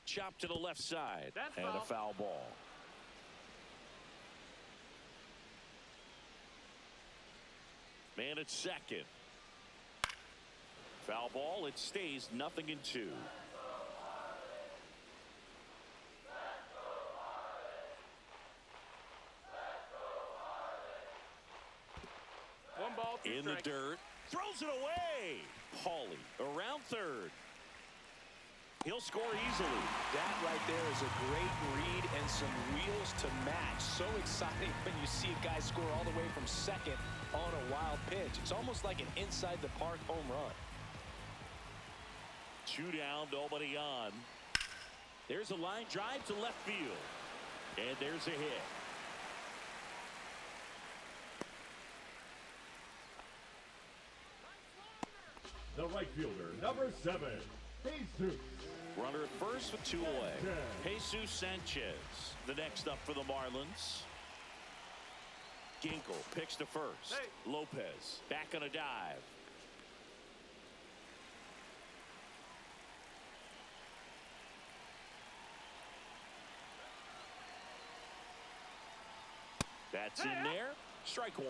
Chop to the left side. That's and foul. A foul ball. Man at second. Foul ball. It stays 0-2. One ball, 2 In strikes. the dirt. Throws it away. Pauley around third. He'll score easily. That right there is a great read and some wheels to match. So exciting when you see a guy score all the way from second on a wild pitch. It's almost like an inside the park home run. 2 down, nobody on. There's a line drive to left field. And there's a hit. The right fielder, number 7, Jesus. Runner at first with 2 away. Jesus Sanchez, the next up for the Marlins. Ginkel picks to first. Hey. Lopez back on a dive. That's in there. Strike 1.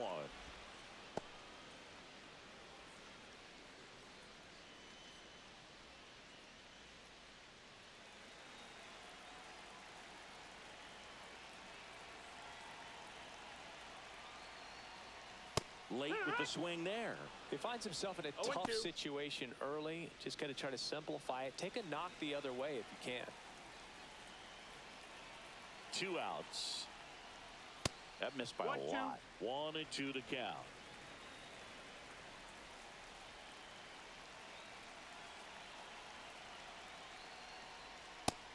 Late with the swing there. He finds himself in a 0-2. tough situation early. Just got to try to simplify it. Take a knock the other way if you can. 2 outs. That missed by a 1-2. lot. 1-2 to count.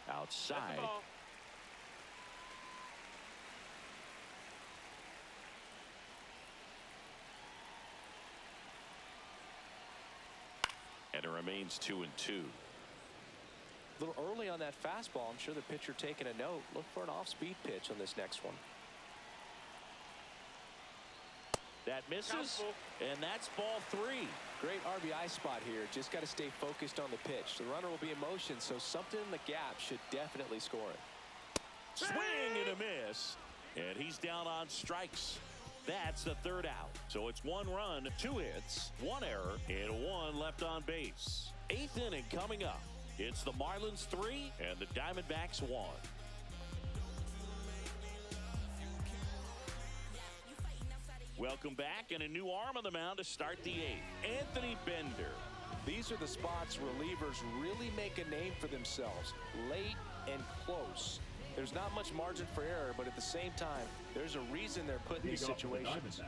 Outside. That's the ball. And it remains 2-2. A little early on that fastball. I'm sure the pitcher taking a note. Look for an off-speed pitch on this next one. That misses, and that's ball 3. Great RBI spot here. Just got to stay focused on the pitch. The runner will be in motion, so something in the gap should definitely score it. Swing and a miss, and he's down on strikes. That's the 3rd out. So it's 1 run, 2 hits, 1 error, and 1 left on base. 8th inning coming up. It's the Marlins 3 and the Diamondbacks 1. Welcome back, and a new arm on the mound to start the 8th. Anthony Bender. These are the spots relievers really make a name for themselves. Late and close. There's not much margin for error, but at the same time, there's a reason they're put in these situations.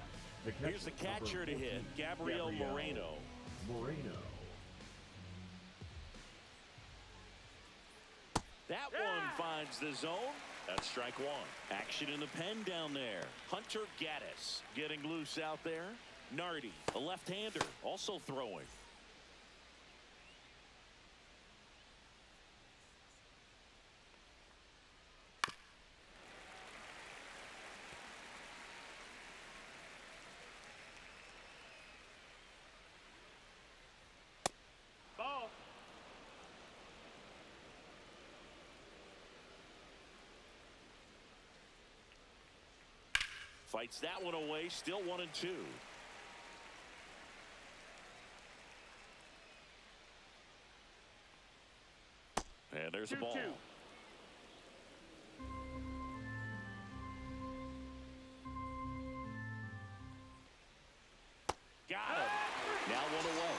Here's the catcher to hit, Gabriel Moreno. That one finds the zone. That's strike 1. Action in the pen down there. Hunter Gaddis getting loose out there. Nardi, a left-hander, also throwing. Ball. Fights that one away, still 1-2. And there's the ball. 2-2. Got him. Now 1 away.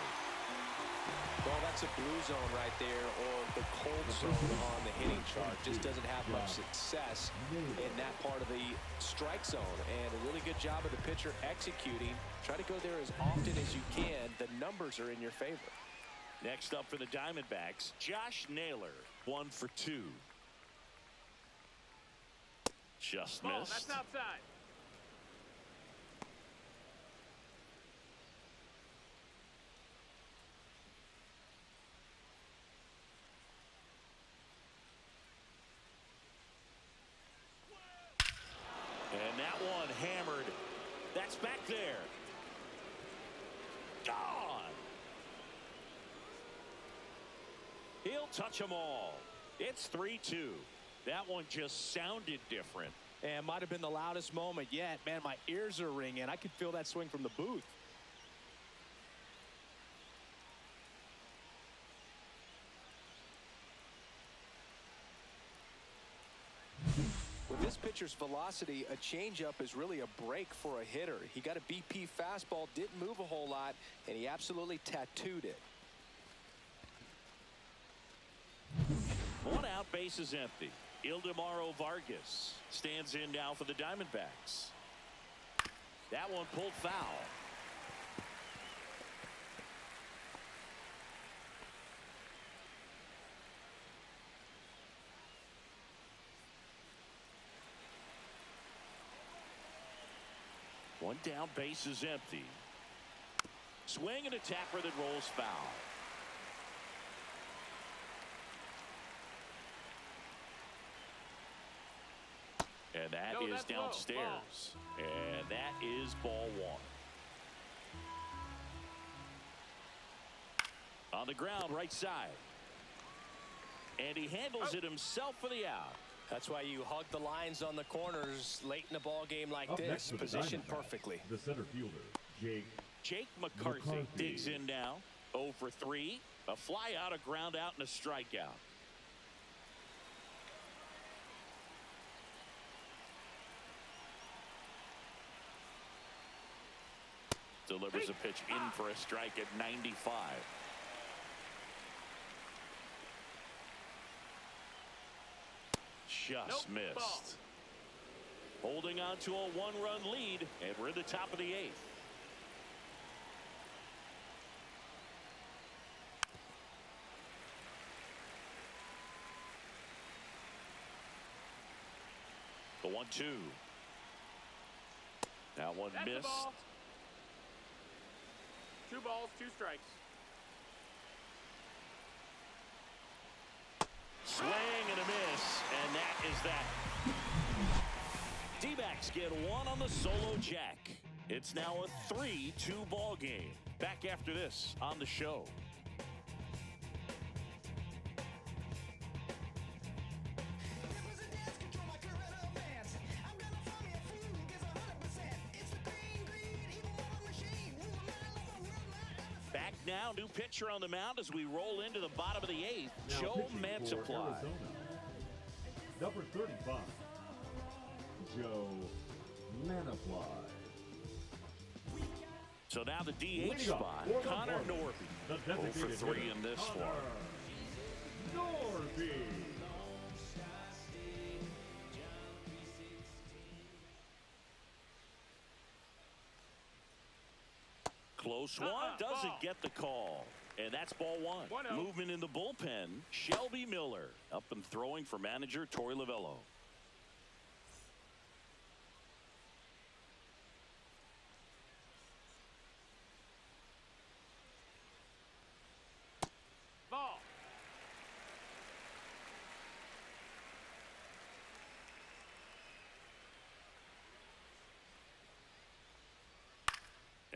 Well, that's a blue zone right there, or the cold zone on the hitting chart. Just doesn't have much success in that part of the strike zone. And a really good job of the pitcher executing. Try to go there as often as you can. The numbers are in your favor. Next up for the Diamondbacks, Josh Naylor, 1 for 2. Just Ball. missed. That's outside. And that one hammered. That's back there. Gone. He'll touch them all. It's 3-2. That one just sounded different. And might have been the loudest moment yet. Man, my ears are ringing. I could feel that swing from the booth. With this pitcher's velocity, a changeup is really a break for a hitter. He got a BP fastball, didn't move a whole lot, and he absolutely tattooed it. 1 out, base is empty. Ildemaro Vargas stands in now for the Diamondbacks. That one pulled foul. One down, base is empty. Swing and a tapper that rolls foul. And that is downstairs. And that is ball 1. On the ground, right side. And he handles it himself for the out. That's why you hug the lines on the corners late in a ball game like this. Positioned perfectly. The center fielder, Jake McCarthy digs in now. 0 for 3. A fly out, a ground out, and a strikeout. Delivers a pitch in for a strike at 95. Just missed. Ball. Holding on to a 1-run lead, and we're at the top of the 8th. The 1-2. Now one That's the missed. ball. 2 balls, 2 strikes. Swing and a miss, and that is that. D-backs get one on the solo jack. It's now a 3-2 ball game. Back after this on the show. Back now, new pitcher on the mound as we roll into the bottom of the 8th. Now Joe pitching for Mantiply. Arizona, number 35, Joe Mantiply. So now the DH Leading up spot, for the Connor Marlins, Norby. the 0 for designated 3 hitter, in this Connor one. Norby. Close one, doesn't ball. get the call. And that's ball 1. 1-0. Movement in the bullpen, Shelby Miller up and throwing for manager Torey Lovullo. Ball.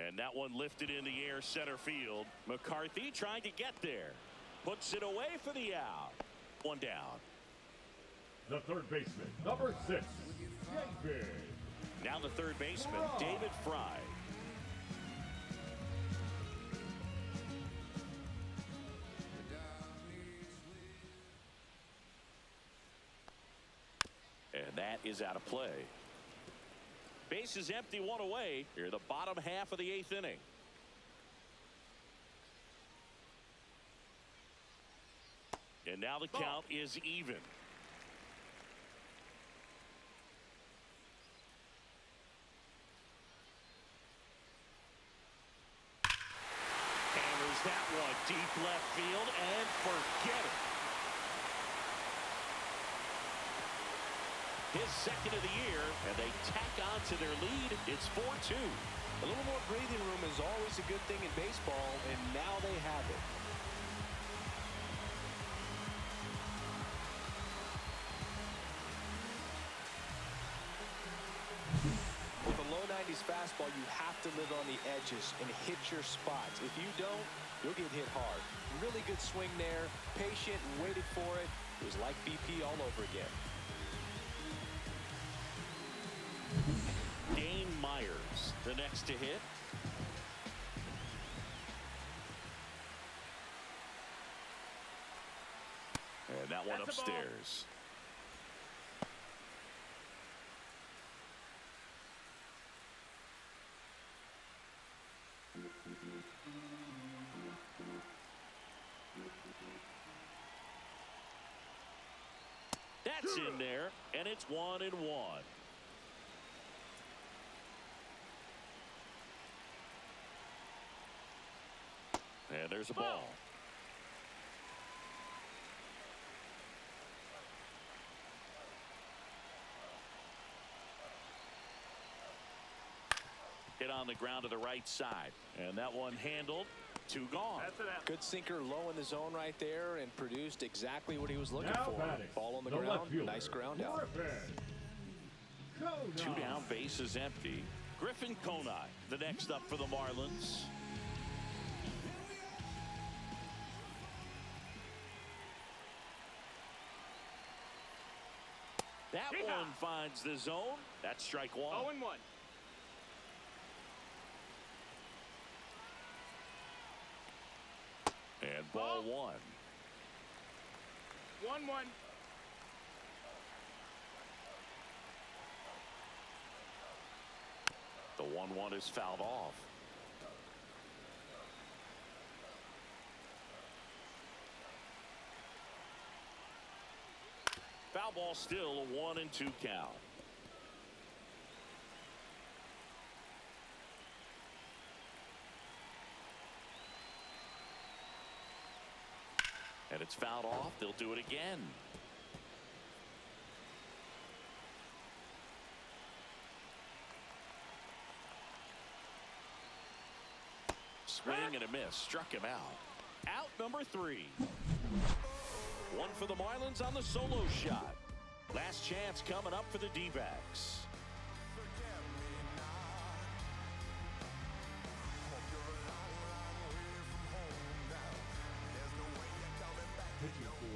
And that one lifted in the air center field. McCarthy trying to get there. Puts it away for the out. One down. The third baseman, number 6, David. Now the third baseman, David Fry. And that is out of play. Base is empty, one away. Here, the bottom half of the 8th inning. And now the count is even. Hammers that one deep left field and forget it. His second of the year, and they tack on to their lead. It's 4-2. A little more breathing room is always a good thing in baseball, and now they have it. With a low 90s fastball, you have to live on the edges and hit your spots. If you don't, you'll get hit hard. Really good swing there, patient and waited for it. It was like BP all over again. Dane Myers, the next to hit. And that one That's a ball. upstairs. That's in there, and it's 1-1. And there's a ball. Hit on the ground to the right side. And that one handled. 2 gone. That's it. Good sinker low in the zone right there and produced exactly what he was looking Now for. batting, Ball on the left ground. fielder, Nice ground out. Griffin 2 down, base is empty. Griffin Conine, the next up for the Marlins. That Yeehaw. one finds the zone. That's strike 1. 0-1. And ball 1. 1-1. The 1-1 is fouled off. Foul ball, still a 1-2 count. And it's fouled off. They'll do it again. Swing and a miss. Struck him out. Out number 3. One for the Marlins on the solo shot. Last chance coming up for the D-backs.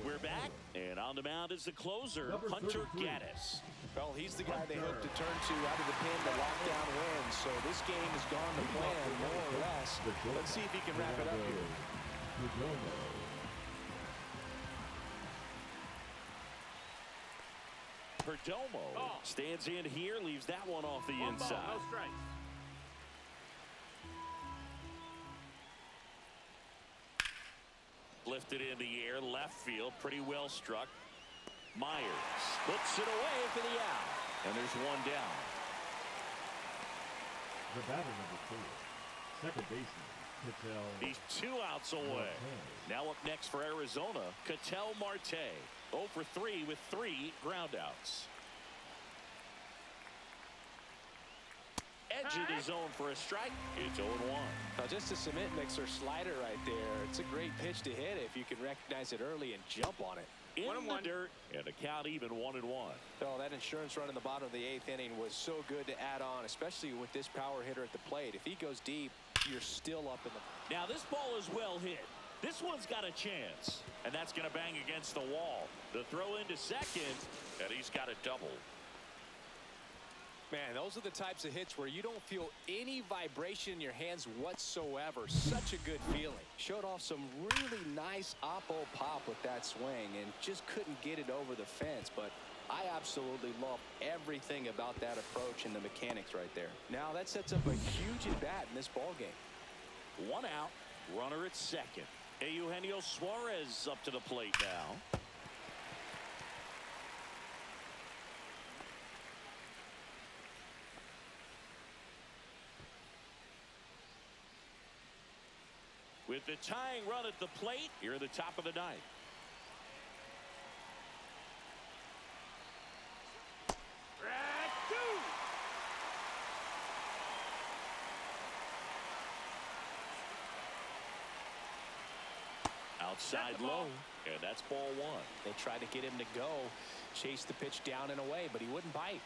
We're back, and on the mound is the closer, Hunter Gaddis. Well, he's the guy they hope to turn to out of the pen to lock down wins. So this game has gone to plan, more or less. Let's see if he can wrap it up here. Perdomo stands in here, leaves that one off the One ball, inside. no strikes. Lifted in the air, left field, pretty well struck. Myers puts it away for the out, and there's one down. The batter number 4, second baseman, Ketel. He's 2 outs away. Now up next for Arizona, Ketel Marte. 0 for 3 with 3 groundouts. Edge of the zone for a strike. It's 0-1. Now just a cement mixer slider right there. It's a great pitch to hit if you can recognize it early and jump on it. In 1-1. the dirt, and a count even 1-1. Oh, that insurance run in the bottom of the 8th inning was so good to add on, especially with this power hitter at the plate. If he goes deep, you're still up in the... Now this ball is well hit. This one's got a chance, and that's going to bang against the wall. The throw into second, and he's got a double. Man, those are the types of hits where you don't feel any vibration in your hands whatsoever. Such a good feeling. Showed off some really nice oppo pop with that swing and just couldn't get it over the fence. But I absolutely love everything about that approach and the mechanics right there. Now that sets up a huge at-bat in this ball game. 1 out, runner at second. Eugenio Suarez up to the plate now. With the tying run at the plate, here at the top of the 9th. Track 2. Outside low, and that's ball 1. They tried to get him to go, chase the pitch down and away, but he wouldn't bite.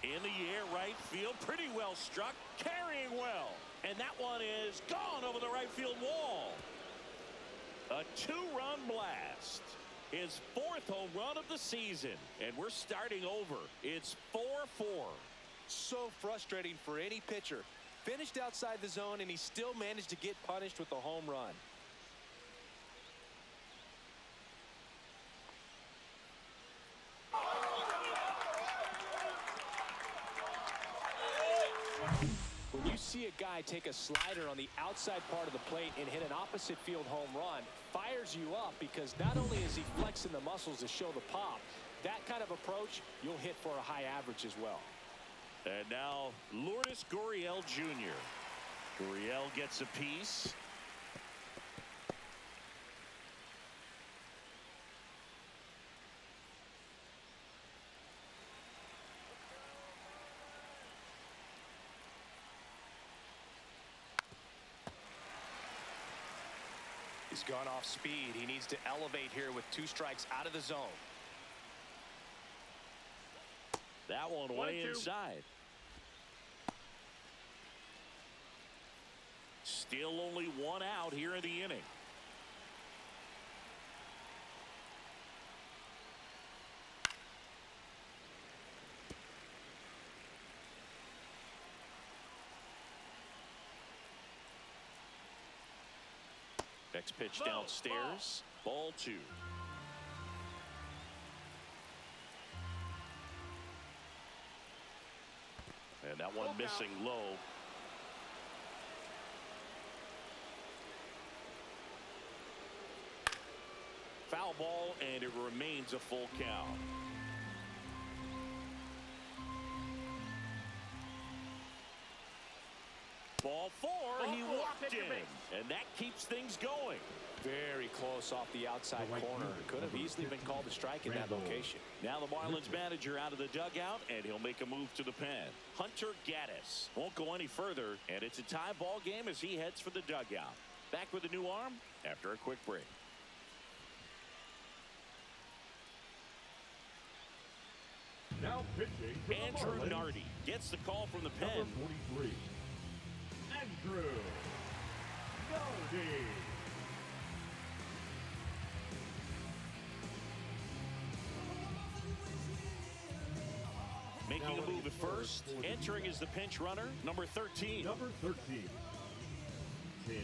In the air, right field, pretty well struck, carrying well. And that one is gone over the right field wall. A 2-run blast. His 4th home run of the season. And we're starting over. It's 4-4. So frustrating for any pitcher. Finished outside the zone, and he still managed to get punished with a home run. When you see a guy take a slider on the outside part of the plate and hit an opposite field home run, fires you up because not only is he flexing the muscles to show the pop, that kind of approach, you'll hit for a high average as well. And now Lourdes Gurriel Jr. Gurriel gets a piece. He's gone off speed. He needs to elevate here with 2 strikes out of the zone. That one way inside. Still only 1 out here in the inning. Next pitch downstairs. Ball 2. And that one missing low. Foul ball, and it remains a full count. Ball 4, he walked in, and that keeps things going. Very close off the outside corner. Could have easily been called a strike in that location. Now the Marlins manager out of the dugout, and he'll make a move to the pen. Hunter Gaddis won't go any further, and it's a tie ball game as he heads for the dugout. Back with a new arm after a quick break. Now pitching for the Andrew Marlins, Nardi gets the call from the pen. number 43, Andrew Nardi. Making a move at first. Entering is the pinch runner, number 13. Number 13, Tim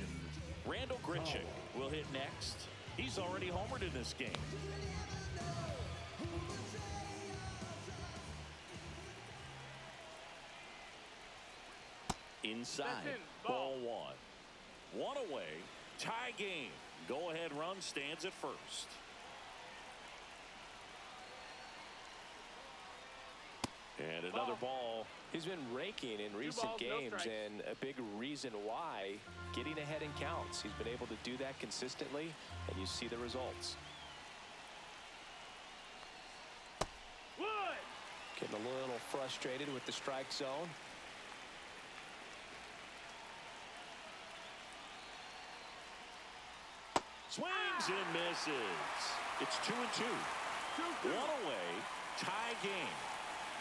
Randall Grichuk will hit next. He's already homered in this game. Inside, ball one. One away, tie game. Go-ahead run stands at first. And another ball. He's been raking in recent games, and a big reason why, getting ahead in counts. He's been able to do that consistently, and you see the results. Getting a little frustrated with the strike zone. Swings and misses. It's 2-2. One away, tie game.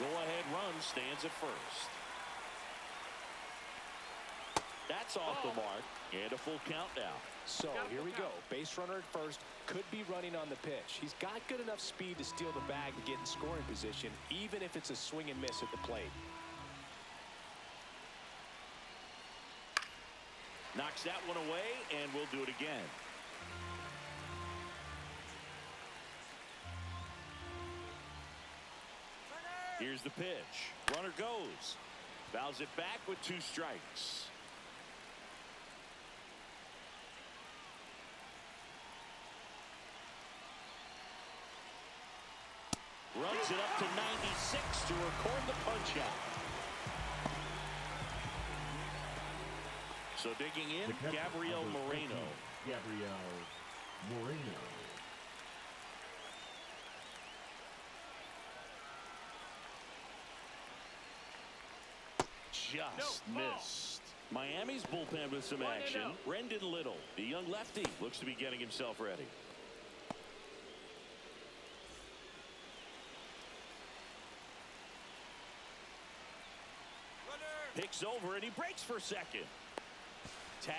Go-ahead run stands at first. That's off the mark, and a full count now. So here we go. Base runner at first, could be running on the pitch. He's got good enough speed to steal the bag and get in scoring position, even if it's a swing and miss at the plate. Knocks that one away, and we'll do it again. Here's the pitch. Runner goes. Fouls it back with 2 strikes. Runs it up to 96 to record the punch out. So digging in, Gabriel Moreno. Gabriel Moreno. Just missed. Miami's bullpen with some action. Brendan Little, the young lefty, looks to be getting himself ready. Picks over and he breaks for second. Tag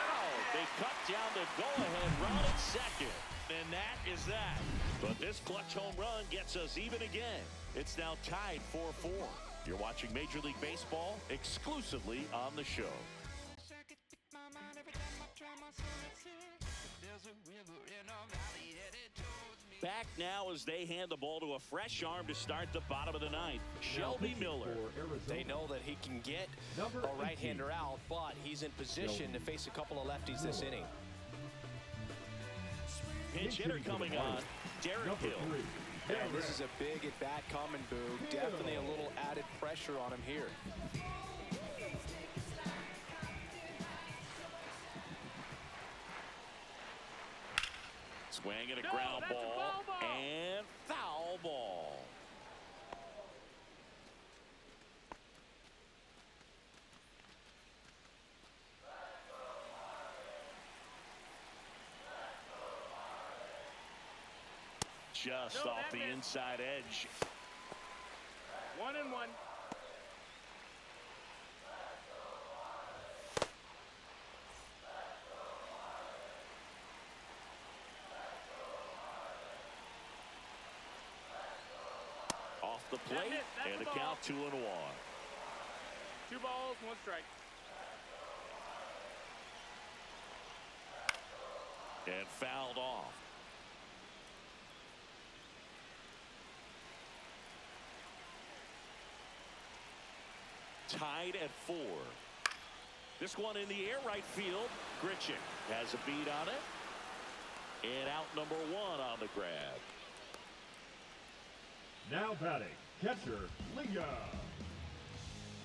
out. They cut down the go-ahead run at second. And that is that. But this clutch home run gets us even again. It's now tied 4-4. You're watching Major League Baseball exclusively on the show. Back now as they hand the ball to a fresh arm to start the bottom of the ninth. Shelby Miller. They know that he can get a right-hander out, but he's in position to face a couple of lefties this inning. Pinch hitter coming on, Derek Hill. Yeah, this is a big at-bat coming, Boog. Definitely a little added pressure on him here. Swing and a ground ball and foul ball. Just off the inside edge. 1-1. Off the plate and the count 2-1. 2 balls, 1 strike. And fouled off. Tied at 4. This one in the air right field. Grichuk has a beat on it. And out number 1 on the grab. Now batting, catcher,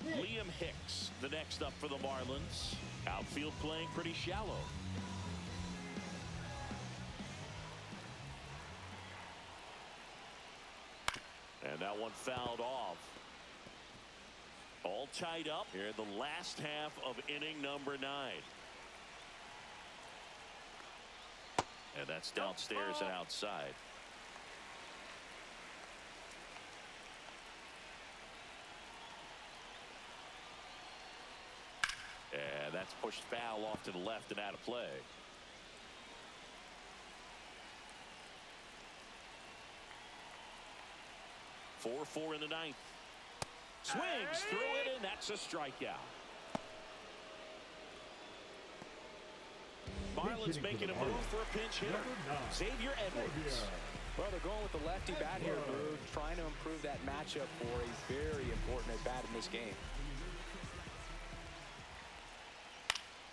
Liam Hicks, the next up for the Marlins. Outfield playing pretty shallow. And that one fouled off. All tied up here in the last half of inning number 9. And that's downstairs and outside. And that's pushed foul off to the left and out of play. Four in the ninth. Swings through it, and that's a strikeout. Marlins making a move for a pinch hitter. Xavier Edwards. Well, they're going with the lefty bat here, Boog, trying to improve that matchup for a very important at bat in this game.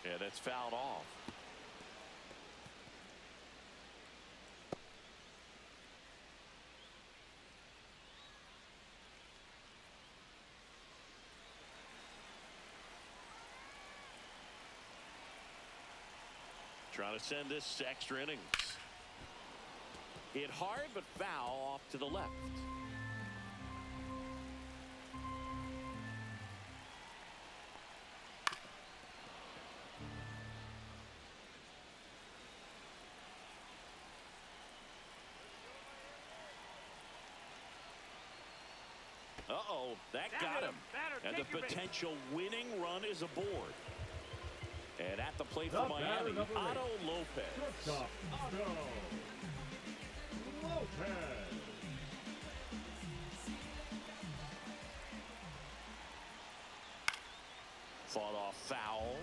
Yeah, that's fouled off. Trying to send this to extra innings. Hit hard, but foul off to the left. Uh-oh, that got him. And the potential winning run is aboard. And at the plate for Miami, Otto Lopez. Shortstop, Otto Lopez. Fought off foul.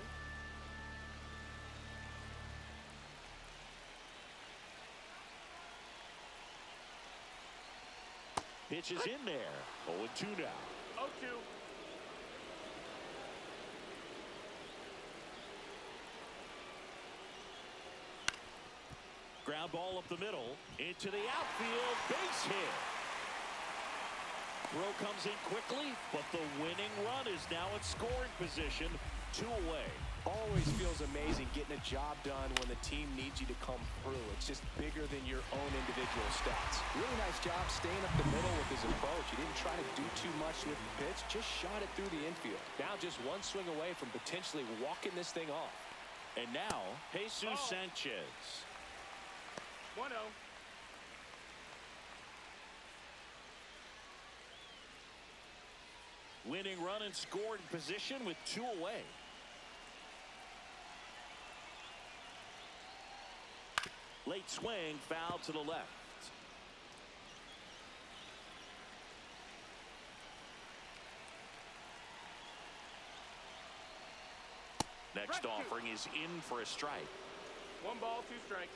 Pitch is in there. 0-2 now. 0-2. Ground ball up the middle. Into the outfield. Base hit. Throw comes in quickly, but the winning run is now in scoring position. 2 away. Always feels amazing getting a job done when the team needs you to come through. It's just bigger than your own individual stats. Really nice job staying up the middle with his approach. He didn't try to do too much with the pitch, just shot it through the infield. Now just one swing away from potentially walking this thing off. And now, Jesus Sanchez. 1-0. Winning run and scored position with 2 away. Late swing, foul to the left. Next offering is in for a strike. 1 ball, 2 strikes.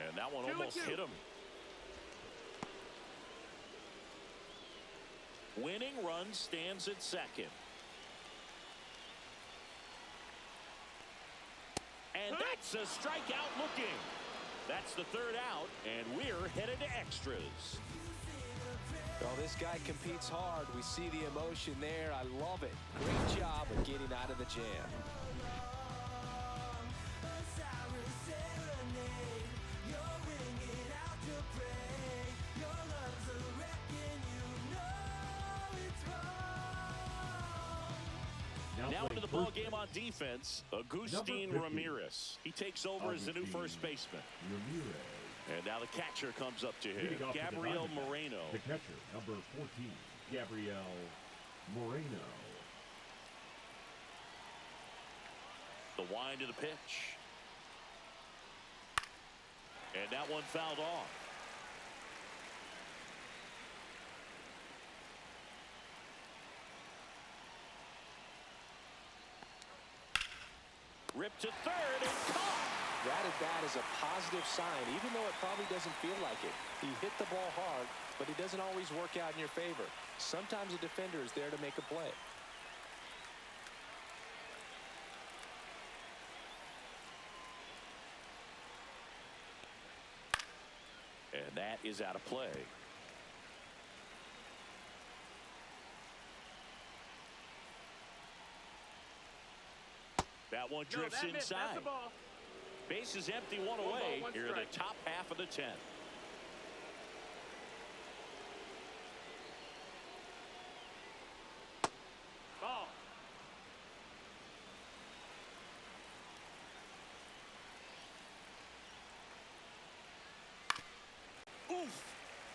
And that one 2-2. almost hit him. Winning run stands at second. And that's a strikeout looking. That's the 3rd out, and we're headed to extras. Well, this guy competes hard. We see the emotion there. I love it. Great job of getting out of the jam. Now into the ball game on defense, Agustin Ramirez. He takes over as the new first baseman. And now the catcher comes up to him, Gabriel Moreno. The catcher, number 14, Gabriel Moreno. The wind of the pitch. And that one fouled off. Ripped to third and caught. That at bat is a positive sign, even though it probably doesn't feel like it. He hit the ball hard, but it doesn't always work out in your favor. Sometimes a defender is there to make a play. And that is out of play. That one drifts inside. Base is empty, 1 away. Here in the top half of the 10th. Ball.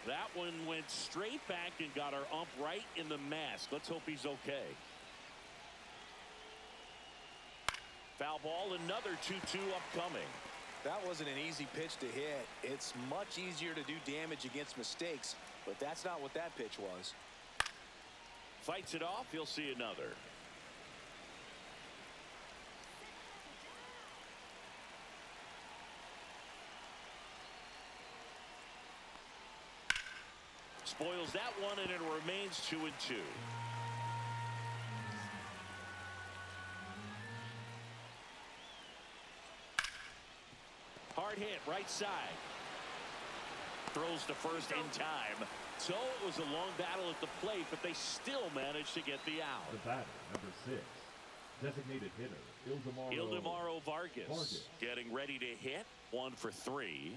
That one went straight back and got our ump right in the mask. Let's hope he's okay. Foul ball, another 2-2 upcoming. That wasn't an easy pitch to hit. It's much easier to do damage against mistakes, but that's not what that pitch was. Fights it off. He'll see another. Spoils that one, and it remains 2-2. Hard hit, right side. Throws to first in time. So it was a long battle at the plate, but they still managed to get the out. The batter, number 6, designated hitter, Ildemaro Vargas getting ready to hit. 1 for 3.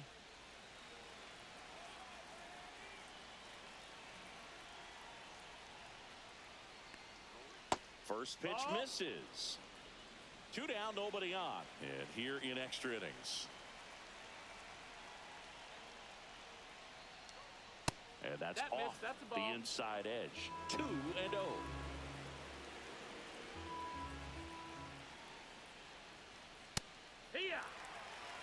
First pitch misses. 2 down, nobody on. And here in extra innings. And that's off the inside edge. 2-0.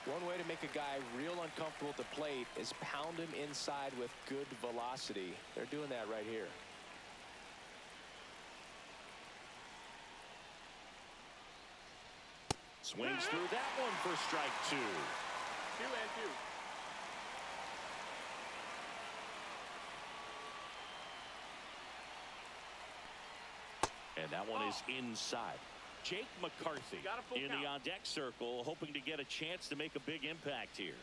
One way to make a guy real uncomfortable at the plate is pound him inside with good velocity. They're doing that right here. Swings through that one for strike 2. 2-2. And that one is inside. Jake McCarthy in the on-deck circle, hoping to get a chance to make a big impact here.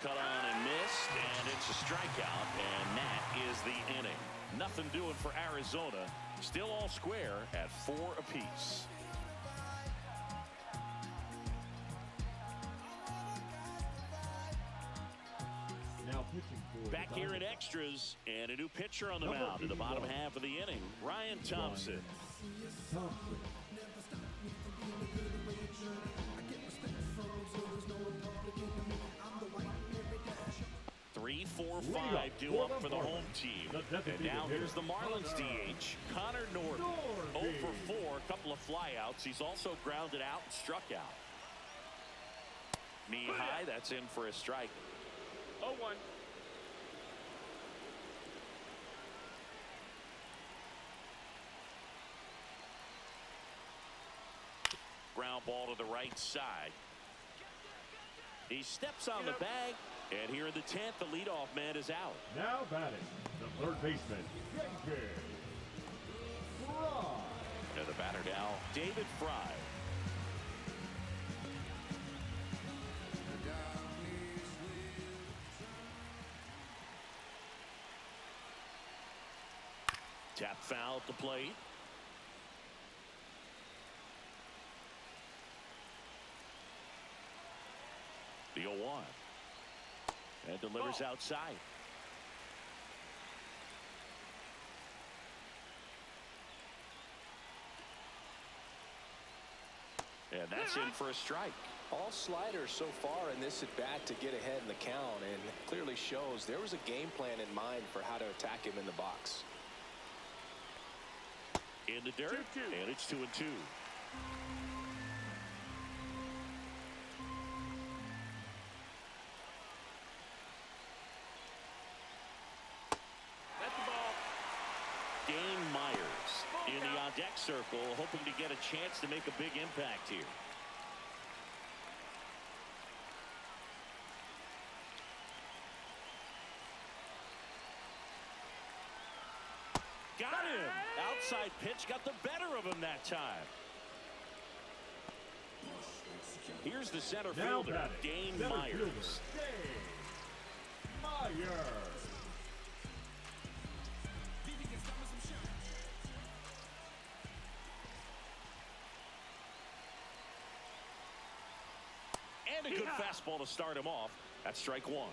Cut on and missed, and it's a strikeout, and that is the inning. Nothing doing for Arizona. Still all square at 4 apiece. Now pitching for Back here in extras, and a new pitcher on the mound in the bottom half of the inning, Ryan Thompson. 3, 4, 5 due up for the home team. And now here's the Marlins DH, Connor Norton. 0 for 4, a couple of flyouts. He's also grounded out and struck out. Knee high, that's in for a strike. 0-1. Ground ball to the right side. He steps on the bag, and here in the 10th, the leadoff man is out. Now batting, the third baseman, J.K. Fry. And the batter now, David Fry. Tap foul at the plate. The 0-1. And delivers outside. And that's in for a strike. All sliders so far in this at bat to get ahead in the count, and clearly shows there was a game plan in mind for how to attack him in the box. In the dirt, 2-2. and it's 2-2. That's the ball. Dane Myers in the on-deck circle, hoping to get a chance to make a big impact here. Got him. Outside pitch got the better of him that time. Here's the center fielder, Dane Myers. Dane Myers. And a good fastball to start him off. That's strike 1.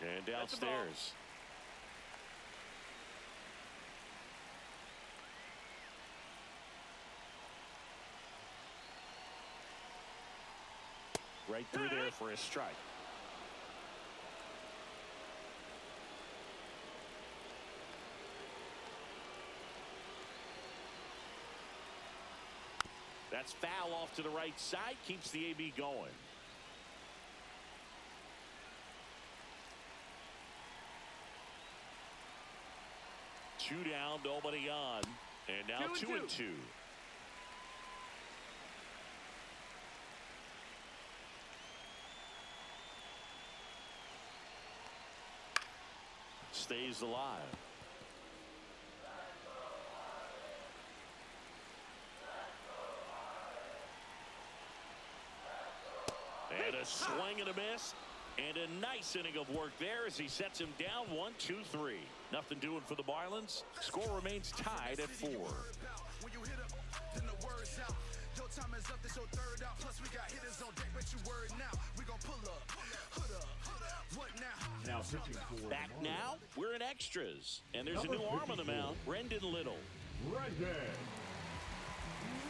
And downstairs. Right through there for a strike. That's foul off to the right side. Keeps the AB going. Two down, nobody on. And now 2-2. Stays alive. And a swing and a miss. And a nice inning of work there as he sets him down 1-2-3. Nothing doing for the Marlins. Score remains tied at 4. Now pitching for Back now, we're in extras. And there's a new arm on the mound, Brendan Little. Brendan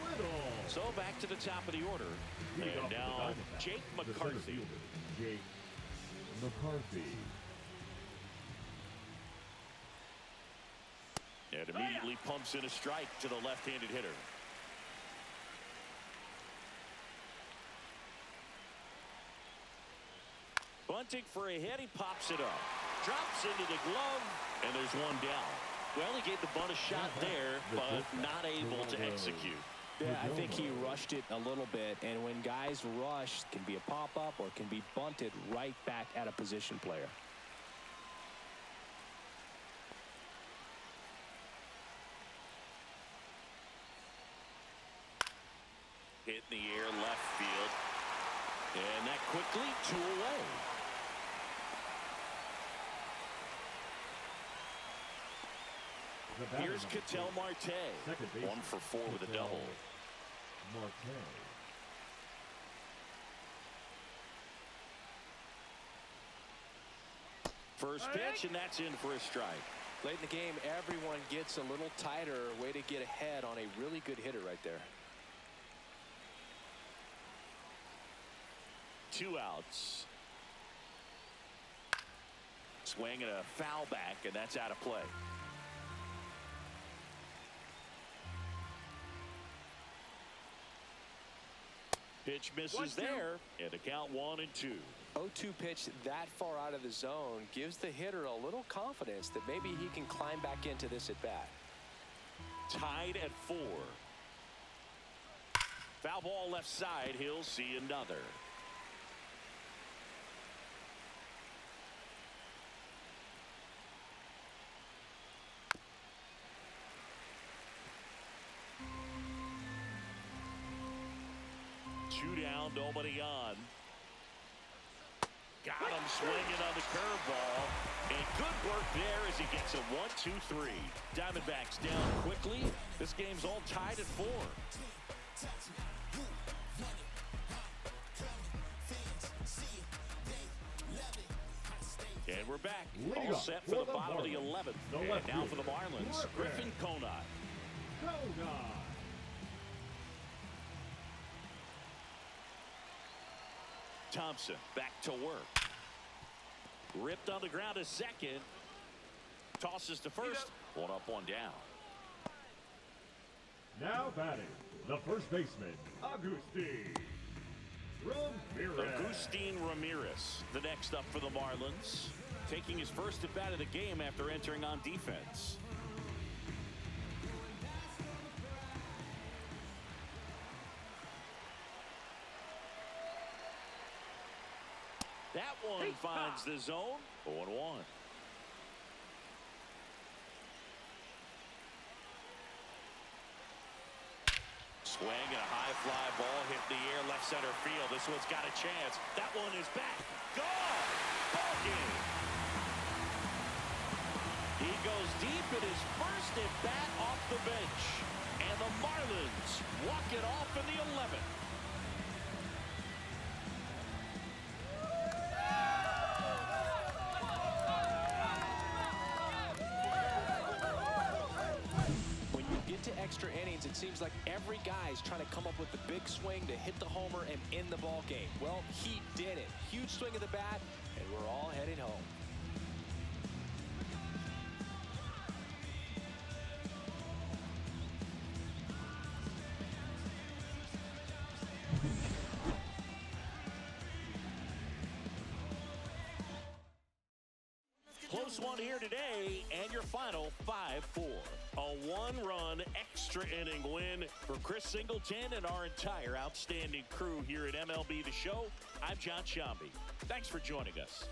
Little. So back to the top of the order. And now Jake McCarthy. Jake McCarthy. And immediately pumps in a strike to the left-handed hitter. Bunting for a hit. He pops it up. Drops into the glove. And there's one down. Well, he gave the bunt a shot there, but not able to execute. Yeah, I think he rushed it a little bit, and when guys rush, it can be a pop-up or it can be bunted right back at a position player. Hit in the air, left field. And that quickly, 2 away. Here's Ketel Marte. 1 for 4 with a double. Marte. First pitch, and that's in for a strike. Late in the game, everyone gets a little tighter. Way to get ahead on a really good hitter right there. 2 outs. Swing and a foul back, and that's out of play. Pitch misses there, and the count 1-2. 0-2 pitch that far out of the zone gives the hitter a little confidence that maybe he can climb back into this at bat. Tied at 4. Foul ball left side. He'll see another. Two down, nobody on. Got him swinging on the curveball. And good work there as he gets a 1-2-3. Diamondbacks down quickly. This game's all tied at 4. And we're back. All set for the bottom of the 11th. And now for the Marlins, Griffin Conant. Thompson back to work. Ripped on the ground a second. Tosses to first. 1 up, 1 down. Now batting, the first baseman, Agustin Ramirez. Agustin Ramirez, the next up for the Marlins. Taking his first at bat of the game after entering on defense. That one finds the zone. 0-1. Swing and a high fly ball hit the air left center field. This one's got a chance. That one is back. Gone. Ball game. He goes deep in his first at bat off the bench. And the Marlins walk it off in the 11th. Marlins, it seems like every guy's trying to come up with the big swing to hit the homer and end the ball game. Well, he did it. Huge swing of the bat, and we're all headed home. Close one here today, and your final 5-4. A one-run extra inning win for Chris Singleton and our entire outstanding crew here at MLB The Show. I'm John Shambi. Thanks for joining us.